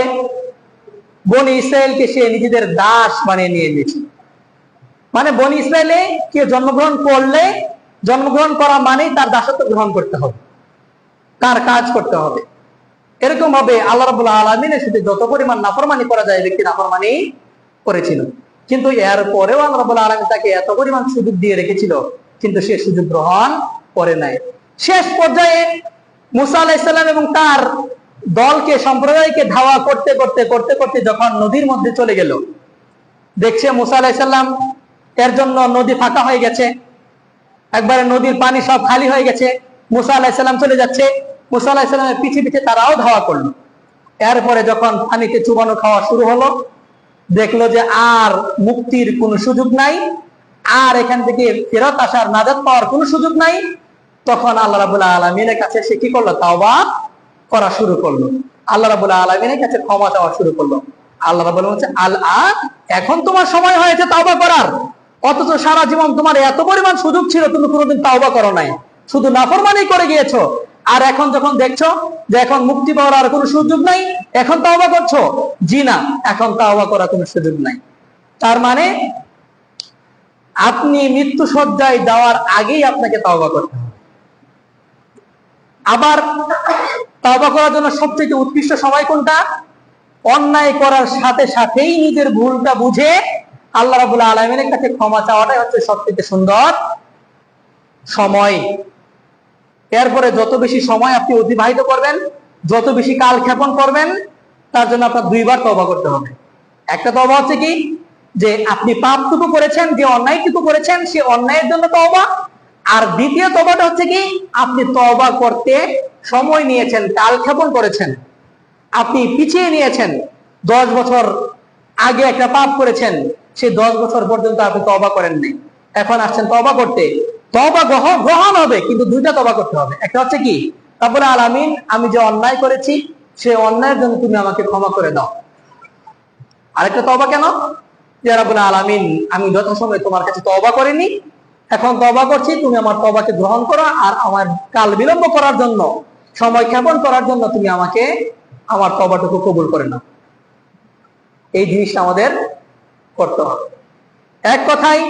S1: বনি ইসরায়েলকে সে নিজেদের দাস বানিয়ে নিয়ে নিয়েছিল। মানে বনি ইসরায়েলে কে জন্মগ্রহণ করলে, জন্মগ্রহণ করা মানেই তার দাসত্ব গ্রহণ করতে হবে, তার কাজ করতে হবে। এরকম ভাবে আল্লাহ রাব্বুল আলামিনের সাথে যত পরিমাণ নাফরমানি করা যায়, ব্যক্তি নাফরমানি করেছিল। কিন্তু এর পরেও আল্লাহ রাব্বুল আলামিন তাকে এত পরিমাণ সুযোগ দিয়ে রেখেছিল, কিন্তু সে সুযোগ গ্রহণ করে নাই। শেষ পর্যায়ে মুসা আলাইহিস সালাম এবং তার দলকে, সম্প্রদায়কে ধাওয়া করতে করতে করতে করতে যখন নদীর মধ্যে চলে গেল, দেখছে মুসা আলাইহিস সালাম এর জন্য নদী ফাঁকা হয়ে গেছে, একবারে নদীর পানি সব খালি হয়ে গেছে, মুসা আলাইহিস সালাম চলে যাচ্ছে। মুসা আলাইহিস সালামের পিছে পিছে তারাও ধাওয়া করলো। এরপরে যখন পানিতে চুবানো খাওয়া শুরু হলো, দেখলো যে আর মুক্তির কোনো সুযোগ নাই, আর এখান থেকে ফেরত আসার, নাজাত পাওয়ার কোনো সুযোগ নাই। তখন আল্লাহ রাব্বুল আলামিনের কাছে সে কি করলো? তাওবা করা শুরু করলো, আল্লাহ রাব্বুল আলামিনের কাছে ক্ষমা চাওয়া শুরু করলো। আল্লাহ রাব্বুল বলছে, আল-আন, এখন তোমার সময় হয়েছে তাওবা করার। অথচ সারা জীবন তোমার এত পরিমাণ সুযোগ ছিল, তুমি কোনোদিন তাওবা করো নাই, শুধু নাফরমানি করে গিয়েছো। আর এখন যখন দেখছো যে এখন মুক্তি পাওয়ার আর কোনো সুযোগ নাই, এখন তাওবা করছো? জি না, এখন তাওবা করার কোনো সুযোগ নাই। তার মানে আপনি মৃত্যু সজ্জায় যাওয়ার আগেই আপনাকে তাওবা করতে হবে। আবার তাওবা করার জন্য সবচেয়ে উৎকৃষ্ট সময় কোনটা? অন্যায় করার সাথে সাথেই নিজের ভুলটা বুঝে আল্লাহ রাব্বুল আলামিনের কাছে ক্ষমা চাওয়াটাই হচ্ছে সবচেয়ে সুন্দর সময়। এরপরে যত বেশি সময় আপনি অতিবাহিত করবেন, যত বেশি কাল ক্ষেপণ করবেন, তার জন্য আপনার দুইবার তওবা করতে হবে। একটা তওবা হচ্ছে কি, যে আপনি পাপটুকু করেছেন, যে অন্যায়টুকু করেছেন, সে অন্যায়ের জন্য তওবা। আর দ্বিতীয় তওবাটা হচ্ছে কি, আপনি তওবা করতে সময় নিয়েছেন, কাল ক্ষেপণ করেছেন, আপনি পিছিয়ে নিয়েছেন। 10 বছর আগে একটা পাপ করেছেন, সেই 10 বছর পর্যন্ত আপনি তওবা করেননি, এখন আসছেন তওবা করতে। তওবা গ্রহণ হবে, কিন্তু দুইটা তওবা করতে হবে। একটা হচ্ছে কি, রাব্বুল আলামিন, আমি যে অন্যায় করেছি, সে অন্যায়ের জন্য তুমি আমাকে ক্ষমা করে দাও। আরেকটা তওবা কেন? যে রাব্বুল আলামিন, আমি যথাসময়ে তোমার কাছে তওবা করিনি, এখন তওবা করছি, তুমি আমার তওবাকে গ্রহণ করো, আর আমার কাল বিলম্ব করার জন্য, সময় ক্ষেপণ করার জন্য তুমি আমাকে আমার তওবাটুকু কবুল করে নাও। এই জিনিসটা আমাদের করতে হবে। এক কথাই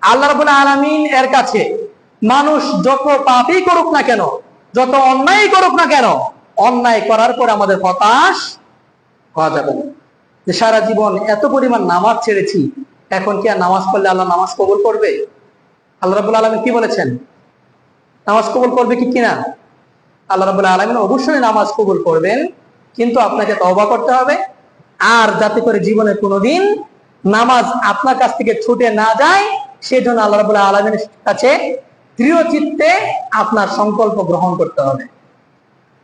S1: আল্লাহ রাব্বুল আলামিন এর কাছে মানুষ যত পাপই করুক না কেন, যত অন্যায় করুক না কেন, অন্যায় করার পর আমাদের হতাশ হওয়া যাবে না। যে সারা জীবন এত পরিমাণ নামাজ ছেড়েছি, এখন কি আর নামাজ পড়লে আল্লাহ নামাজ কবুল করবে? আল্লাহ রাব্বুল আলামিন কি বলেছেন? নামাজ কবুল করবে কি কিনা? আল্লাহ রাব্বুল আলামিন অবশ্যই নামাজ কবুল করবেন, কিন্তু আপনাকে তওবা করতে হবে। আর যাতে করে জীবনে কোনোদিন নামাজ আপনার কাছ থেকে ছুটে না যায়, সেজন্য আল্লাহ রাব্বুল আলামিনের কাছে দৃঢ় চিত্তে আপনার সংকল্প গ্রহণ করতে হবে।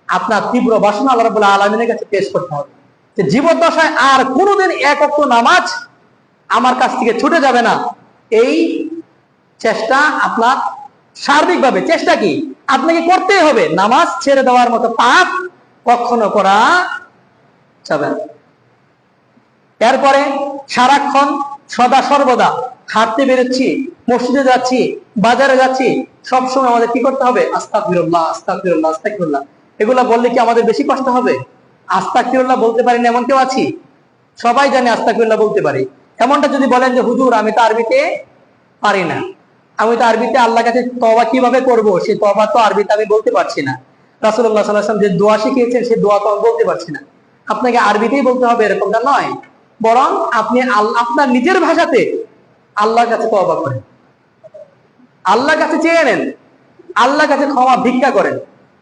S1: আপনার তীব্র বাসনা আল্লাহ রাব্বুল আলামিনের কাছে পেশ করতে হবে যে জীবদ্দশায় আর কোনোদিন এক ওয়াক্ত নামাজ আমার কাছ থেকে ছুটে যাবে না। এই চেষ্টা আপনার সার্বিকভাবে, চেষ্টা কি আপনাকে করতেই হবে। নামাজ ছেড়ে দেওয়ার মতো পাপ কখনো করা যাবে না। এরপরে সারাক্ষণ সদা সর্বদা হাঁটতে বেরোচ্ছি, মসজিদে যাচ্ছি, বাজারে যাচ্ছি, সবসময় আমাদের কি করতে হবে? আস্তাগফিরুল্লাহ, আস্তাগফিরুল্লাহ, আস্তাগফিরুল্লাহ। এগুলা বললে কি আমাদের বেশি কষ্ট হবে? আস্তাগফিরুল্লাহ বলতে পারি না এমন কেউ আছি? সবাই জানে আস্তাগফিরুল্লাহ বলতে পারি। এমনটা যদি বলেন যে হুজুর আমি তো আরবিতে পারি না, আমি তো আরবিতে আল্লাহর কাছে তওবা কিভাবে করব, সেই তওবা তো আরবিতে আমি বলতে পারছি না, রাসূলুল্লাহ সাল্লাল্লাহু আলাইহি ওয়াসাল্লাম যে দোয়া শিখিয়েছেন সেই দোয়া তো আমি বলতে পারছি না, আপনাকে আরবিতেই বলতে হবে এরকমটা নয়। বরং আপনি আপনার নিজের ভাষাতে আল্লাহর কাছে তওবা করেন, আল্লাহর কাছে চেয়ে নেন, আল্লাহর কাছে ক্ষমা ভিক্ষা করেন,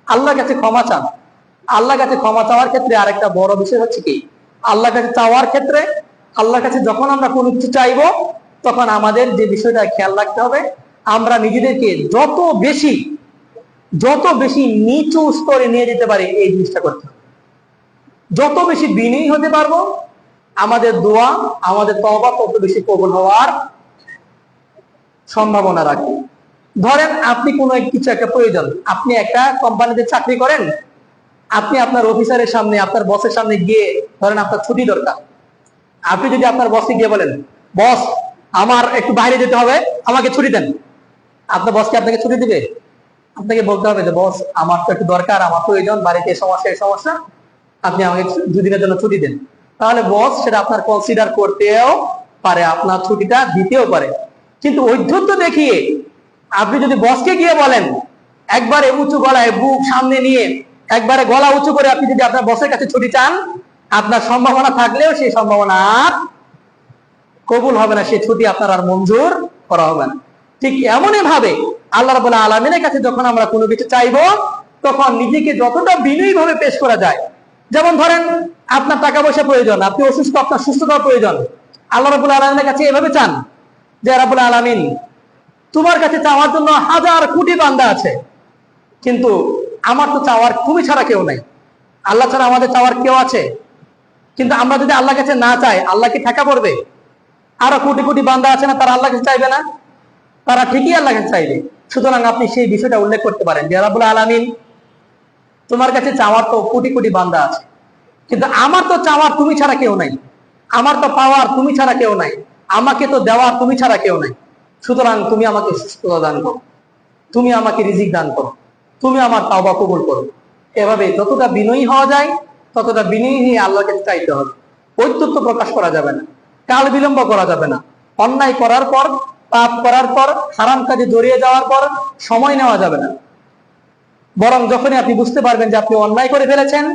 S1: আল্লাহর কাছে ক্ষমা চান। আল্লাহর কাছে ক্ষমা চাওয়ার ক্ষেত্রে আরেকটা বড় বিষয় হচ্ছে কি, আল্লাহর কাছে চাওয়ার ক্ষেত্রে, আল্লাহর কাছে যখন আমরা কোনো কিছু চাইবো, তখন আমাদের যে বিষয়টা খেয়াল রাখতে হবে, আমরা নিজেদেরকে যত বেশি নিচু স্তরে নিয়ে যেতে পারি এই জিনিসটা করতে হবে। যত বেশি বিনয়ী হতে পারবো, আমাদের দোয়া, আমাদের তওবা তত বেশি কবুল হওয়ার সম্ভাবনা রাখে। ধরেন আপনি কোনো কিছু একটা প্রয়োজন, আপনি একটা কোম্পানিতে চাকরি করেন, আপনি আপনার অফিসারের সামনে, আপনার বসের সামনে গিয়ে, ধরেন আপনার ছুটি দরকার, আপনি যদি আপনার বসকে গিয়ে বলেন, বস আমার একটু বাইরে যেতে হবে, আমাকে ছুটি দেন। আপনার বসকে আপনাকে ছুটি দিবে? আপনাকে বলতে হবে যে বস আমার তো একটু দরকার, আমার প্রয়োজন, বাড়িতে সমস্যা, এই সমস্যা, আপনি আমাকে 2 দিনের জন্য ছুটি দেন। তাহলে বস সেটা আপনার কনসিডার করতেও পারে, আপনার ছুটিটা দিতেও পারে। কিন্তু ঔদ্ধত্য দেখিয়ে আপনি যদি বসকে গিয়ে বলেন, একবারে উঁচু গলায় বুক সামনে নিয়ে একবারে গলা উঁচু করে আপনি যদি আপনার বসের কাছে ছুটি চান, আপনার সম্ভাবনা থাকলেও সেই সম্ভাবনা আর কবুল হবে না, সেই ছুটি আপনার আর মঞ্জুর করা হবে না। ঠিক এমনই ভাবে আল্লাহ রাব্বুল আলামিনের কাছে যখন আমরা কোনো কিছু চাইবো, তখন নিজেকে যতটা বিনয়ী ভাবে পেশ করা যায়। যেমন ধরেন আপনার টাকা পয়সা প্রয়োজন, আপনি অসুস্থ, আপনার সুস্থতার প্রয়োজন, আল্লাহ রাব্বুল আলামিনের কাছে এভাবে চান যে রাব্বুল আলামিন, তোমার কাছে চাওয়ার জন্য হাজার কোটি বান্দা আছে, কিন্তু আমার তো চাওয়ার তুমি ছাড়া কেউ নাই। আল্লাহ ছাড়া আমাদের চাওয়ার কেউ আছে? কিন্তু আমরা যদি আল্লাহর কাছে না চাই, আল্লাহ কি ঠেকা পড়বে? আরো কোটি কোটি বান্দা আছে না, তারা আল্লাহ কাছে চাইবে না? তারা ঠিকই আল্লাহ কাছে চাইবে। সুতরাং আপনি সেই বিষয়টা উল্লেখ করতে পারেন যে রাব্বুল আলামিন, তোমার কাছে চাওয়ার তো কোটি কোটি বান্দা আছে, কিন্তু আমার তো চাওয়ার তুমি ছাড়া কেউ নাই, আমার তো পাওয়ার তুমি ছাড়া কেউ নাই, আমাকে তো দেওয়ার তুমি ছাড়া কেউ নাই। সুতরাং তুমি আমাকে সুস্থতা দান করো, তুমি আমাকে রিজিক দান করো, তুমি আমার তাওবা কবুল করো। এভাবে যতটা বিনয়ী হওয়া যায় ততটা বিনয়ী নিয়ে আল্লাহকে চাইতে হবে। ঔদ্ধত্য প্রকাশ করা যাবে না, কাল বিলম্ব করা যাবে না। অন্যায় করার পর, পাপ করার পর, হারাম কাজে জড়িয়ে যাওয়ার পর সময় নেওয়া যাবে না। বরং যখনই আপনি বুঝতে পারবেন যে আপনি অন্যায় করে ফেলেছেন,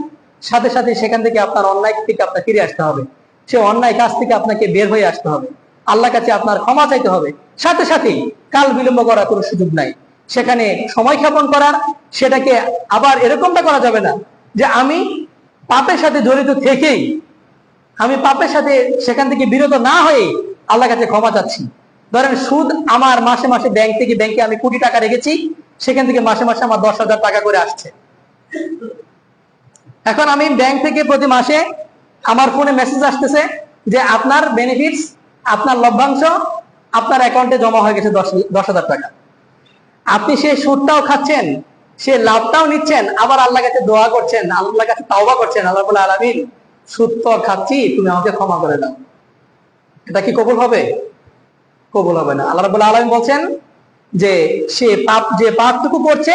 S1: সাথে সাথে সেখান থেকে আপনার অন্যায় থেকে আপনার ফিরে আসতে হবে, সে অন্যায় কাজ থেকে আপনাকে বের হয়ে আসতে হবে, আল্লাহর কাছে আপনার ক্ষমা চাইতে হবে। সাথে সাথেই কাল বিলম্ব করার কোনো সুযোগ নাই, সেখানে সময় ক্ষেপণ করার, সেটাকে আবার এরকমটা করা যাবে না যে আমি পাপের সাথে জড়িত থেকেই, আমি পাপের সাথে সেখান থেকে বিরত না হয়ে আল্লাহর কাছে ক্ষমা চাচ্ছি। ধরেন সুদ, আমার মাসে মাসে ব্যাংক থেকে, ব্যাংকে আমি কোটি টাকা রেখেছি, সেখান থেকে মাসে মাসে আমার 10,000 টাকা করে আসছে। এখন আমি ব্যাংক থেকে প্রতি মাসে আমার ফোনে মেসেজ আসতেছে যে আপনার বেনিফিটস, আপনার লভ্যাংশ আপনার অ্যাকাউন্টে জমা হয়ে গেছে 10,000 টাকা। আপনি সেই সুদটাও খাচ্ছেন, সে লাভটাও নিচ্ছেন, আবার আল্লাহর কাছে দোয়া করছেন, আল্লাহর কাছে তাওবা করছেন, আল্লাহ রাব্বুল আলামিন, সুদ তো খাচ্ছি, তুমি আমাকে ক্ষমা করে দাও। এটা কি কবুল হবে? কবুল হবে না। আল্লাহ রাব্বুল আলামিন বলছেন যে সে পাপ, যে পাপটুকু করছে,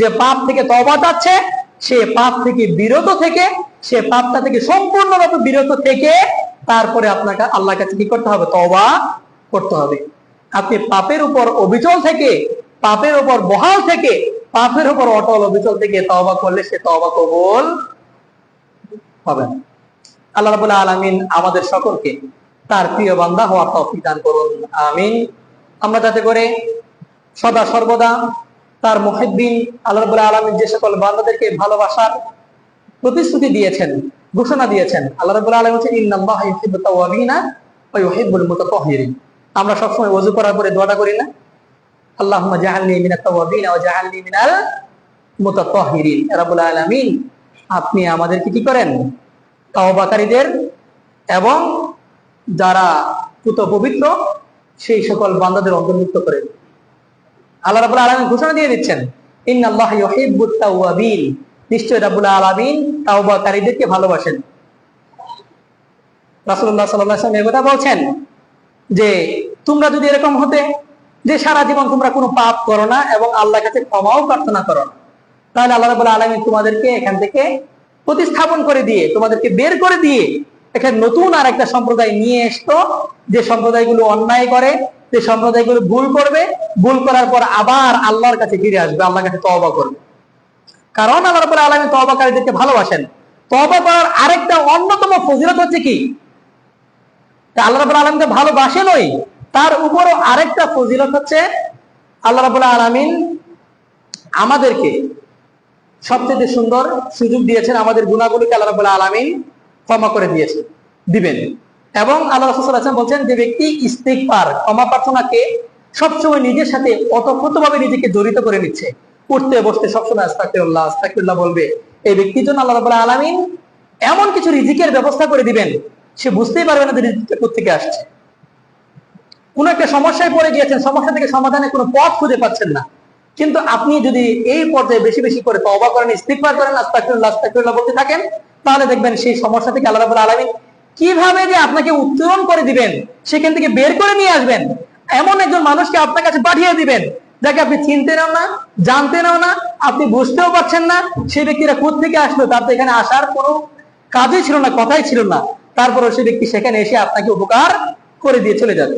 S1: যে পাপ থেকে তওবা চাচ্ছে, সে পাপ থেকে বিরত থেকে, সে পাপটা থেকে সম্পূর্ণরূপে বিরত থেকে তারপরে আপনাকে আল্লাহর কাছে কি করতে হবে? তওবা করতে হবে। আপনি পাপের উপর অবিচল থেকে, পাপের উপর বহাল থেকে, পাপের উপর অটল অবিচল থেকে তওবা করলে সে তওবা কবুল হবে না। আল্লাহ রাব্বুল আলামিন আমাদের সকলকে তার প্রিয় বান্দা হওয়ার তৌফিক দান করুন, আমিন। আমরা যাতে করে সদা সর্বদা তার মুহিব্বিন, আল্লাহ রাব্বুল আলামিন যে সকল বান্দাদেরকে ভালোবাসার প্রতিশ্রুতি দিয়েছেন, ঘোষণা দিয়েছেন, আল্লাহ রাব্বুল আলামিন বলেছেন ইন্নাল্লাহা ইউহিব্বুত তাওয়াবিনা ওয়া ইউহিব্বুল মুতাতাহহিরিন। আমরা সবসময় ওযু করার পরে দোয়াটা করি না? আল্লাহুম্মা জাআলনি মিনাত তাওয়াবিনা ওয়া জাআলনি মিনাল মুতাতাহহিরিন। রাব্বুল আলামিন, আপনি আমাদেরকে কি করেন? তাওবাকারীদের এবং যারা পুত পবিত্র সেই সকল বান্দাদের অন্তর্ভুক্ত করেন। আল্লাহ রাব্বুল আলামিন ঘোষণা দিয়ে দিচ্ছেন ইন্নাল্লাহা ইউহিব্বুত তাওয়াবিন, নিশ্চয় রাব্বুল আলামিন তাওবাকারীদেরকে ভালোবাসেন। রাসূলুল্লাহ সাল্লাল্লাহু আলাইহি ওয়াসাল্লাম কথা বলছেন যে তোমরা যদি এরকম হতে যে সারা জীবন তোমরা কোনো পাপ করো না এবং আল্লাহর কাছে ক্ষমাও প্রার্থনা করো না, তাহলে আল্লাহ রাব্বুল আলামিন তোমাদেরকে এখান থেকে প্রতিস্থাপন করে দিয়ে, তোমাদেরকে বের করে দিয়ে এখানে নতুন আর একটা সম্প্রদায় নিয়ে আসতো, যে সম্প্রদায়গুলো অন্যায় করে, যে সম্প্রদায়গুলো ভুল করবে, ভুল করার পর আবার আল্লাহর কাছে ফিরে আসবে, আল্লাহর কাছে তওবা করবে। কারণ আল্লাহ রাব্বুল আলামিন তওবাকারীদেরকে ভালোবাসেন। তওবা করার আরেকটা অন্যতম ফজিলত হচ্ছে কি? আল্লাহ রাব্বুল আলামিনকে ভালোবাসেনই, তার উপরও আরেকটা ফজিলত হচ্ছে আল্লাহ রাব্বুল আলামিন আমাদেরকে সবচেয়ে সুন্দর সুযোগ দিয়েছেন, আমাদের গুনাহগুলোকে আল্লাহ রাব্বুল আলামিন ক্ষমা করে দিবেন। এবং আল্লাহ রাসূল সাল্লাল্লাহু আলাইহি ওয়াসাল্লাম বলছেন যে ব্যক্তি ইস্তিগফার, ক্ষমা প্রার্থনাকে সবসময় নিজের সাথে ওতপ্রোতভাবে নিজেকে জড়িত করে নিচ্ছে, উঠতে বসতে সবসময় আস্তাগফিরুল্লাহ আস্তাগফিরুল্লাহ বলবে, এই ব্যক্তির জন্য আল্লাহ রাব্বুল আলামিন এমন কিছু রিজিকের ব্যবস্থা করে দিবেন, সে বুঝতেই পারবে না যে রিজিকটা কোথা থেকে আসছে। কোন একটা সমস্যায় পড়ে গিয়েছেন, সমস্যা থেকে সমাধানের কোনো পথ খুঁজে পাচ্ছেন না, কিন্তু আপনি যদি এই পর্যায়ে বেশি বেশি করে তওবা করেন, ইস্তিগফার করেন, আস্তাগফিরুল্লাহ আস্তাগফিরুল্লাহ বলতে থাকেন, তাহলে দেখবেন সেই সমস্যা থেকে আল্লাহ রাব্বুল আলামিন কিভাবে যে আপনাকে উত্তোলন করে দিবেন, সেখান থেকে বের করে নিয়ে আসবেন, এমন একজন মানুষকে আপনার কাছে পাঠিয়ে দিবেন যাকে আপনি চিনতেনও না, জানতেনও না, আপনি বুঝতেও পারছেন না সেই ব্যক্তিরা কোথা থেকে আসলো, তার তো এখানে আসার কোনো কাজই ছিল না, কথাই ছিল না, তারপরে সেই ব্যক্তি সেখানে এসে আপনাকে উপকার করে দিয়ে চলে যাবে।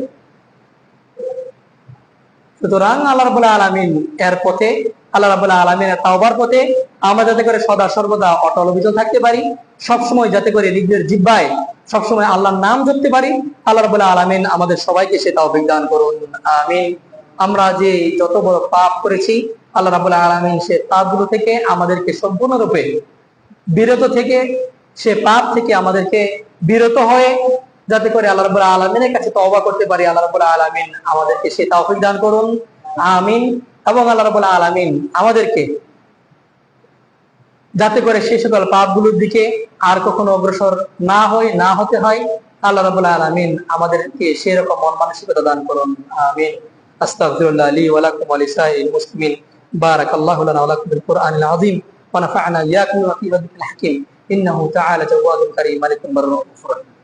S1: সুতরাং আল্লাহ রাব্বুল আলামিন এর পথে, আল্লাহ রাব্বুল আলামিনের তাওবার পথে আমরা যাতে করে সদা সর্বদা অটল অবিচল থাকতে পারি, সবসময় যাতে করে নিজের জিহ্বায় সবসময় আল্লাহর নাম জপতে পারি, আল্লাহ রাব্বুল আলামিন আমাদের সবাইকে সে তৌফিক দান করুন, আমিন। আমরা যে যত বড় পাপ করেছি, আল্লাহ রাব্বুল আলামিন সে পাপগুলো থেকে আমাদেরকে সম্পূর্ণরূপে বিরত থেকে, সে পাপ থেকে আমাদেরকে বিরত হয়ে যাতে করে আল্লাহ রাব্বুল আলামিনের কাছে তওবা করতে পারি, আল্লাহ রাব্বুল আলামিন আমাদেরকে সে তৌফিক দান করুন, আমিন। এবং আল্লাহ রাব্বুল আলামিন আমাদেরকে যাতে করে সেই সকল পাপগুলোর দিকে আর কখনো অগ্রসর না হতে হয়, আল্লাহ রাব্বুল আলামিন আমাদেরকে সেরকম মন মানসিকতা দান করুন, আমিন। আস্তাগফিরুল্লাহ লি ওয়া লাকুম ওয়া লিসাইরিল মুসলিমিন। বারাকাল্লাহু লানা ওয়া লাকুম বিল কুরআনিল আযীম ওয়া নাফা'না ইয়্যাকুম বিমা ফীহি ওয়া যিকরিল হাকীম। ইন্নাহু তাআলা জাওয়াদুন কারীম মালিকুম বাররুফুর রাহিম।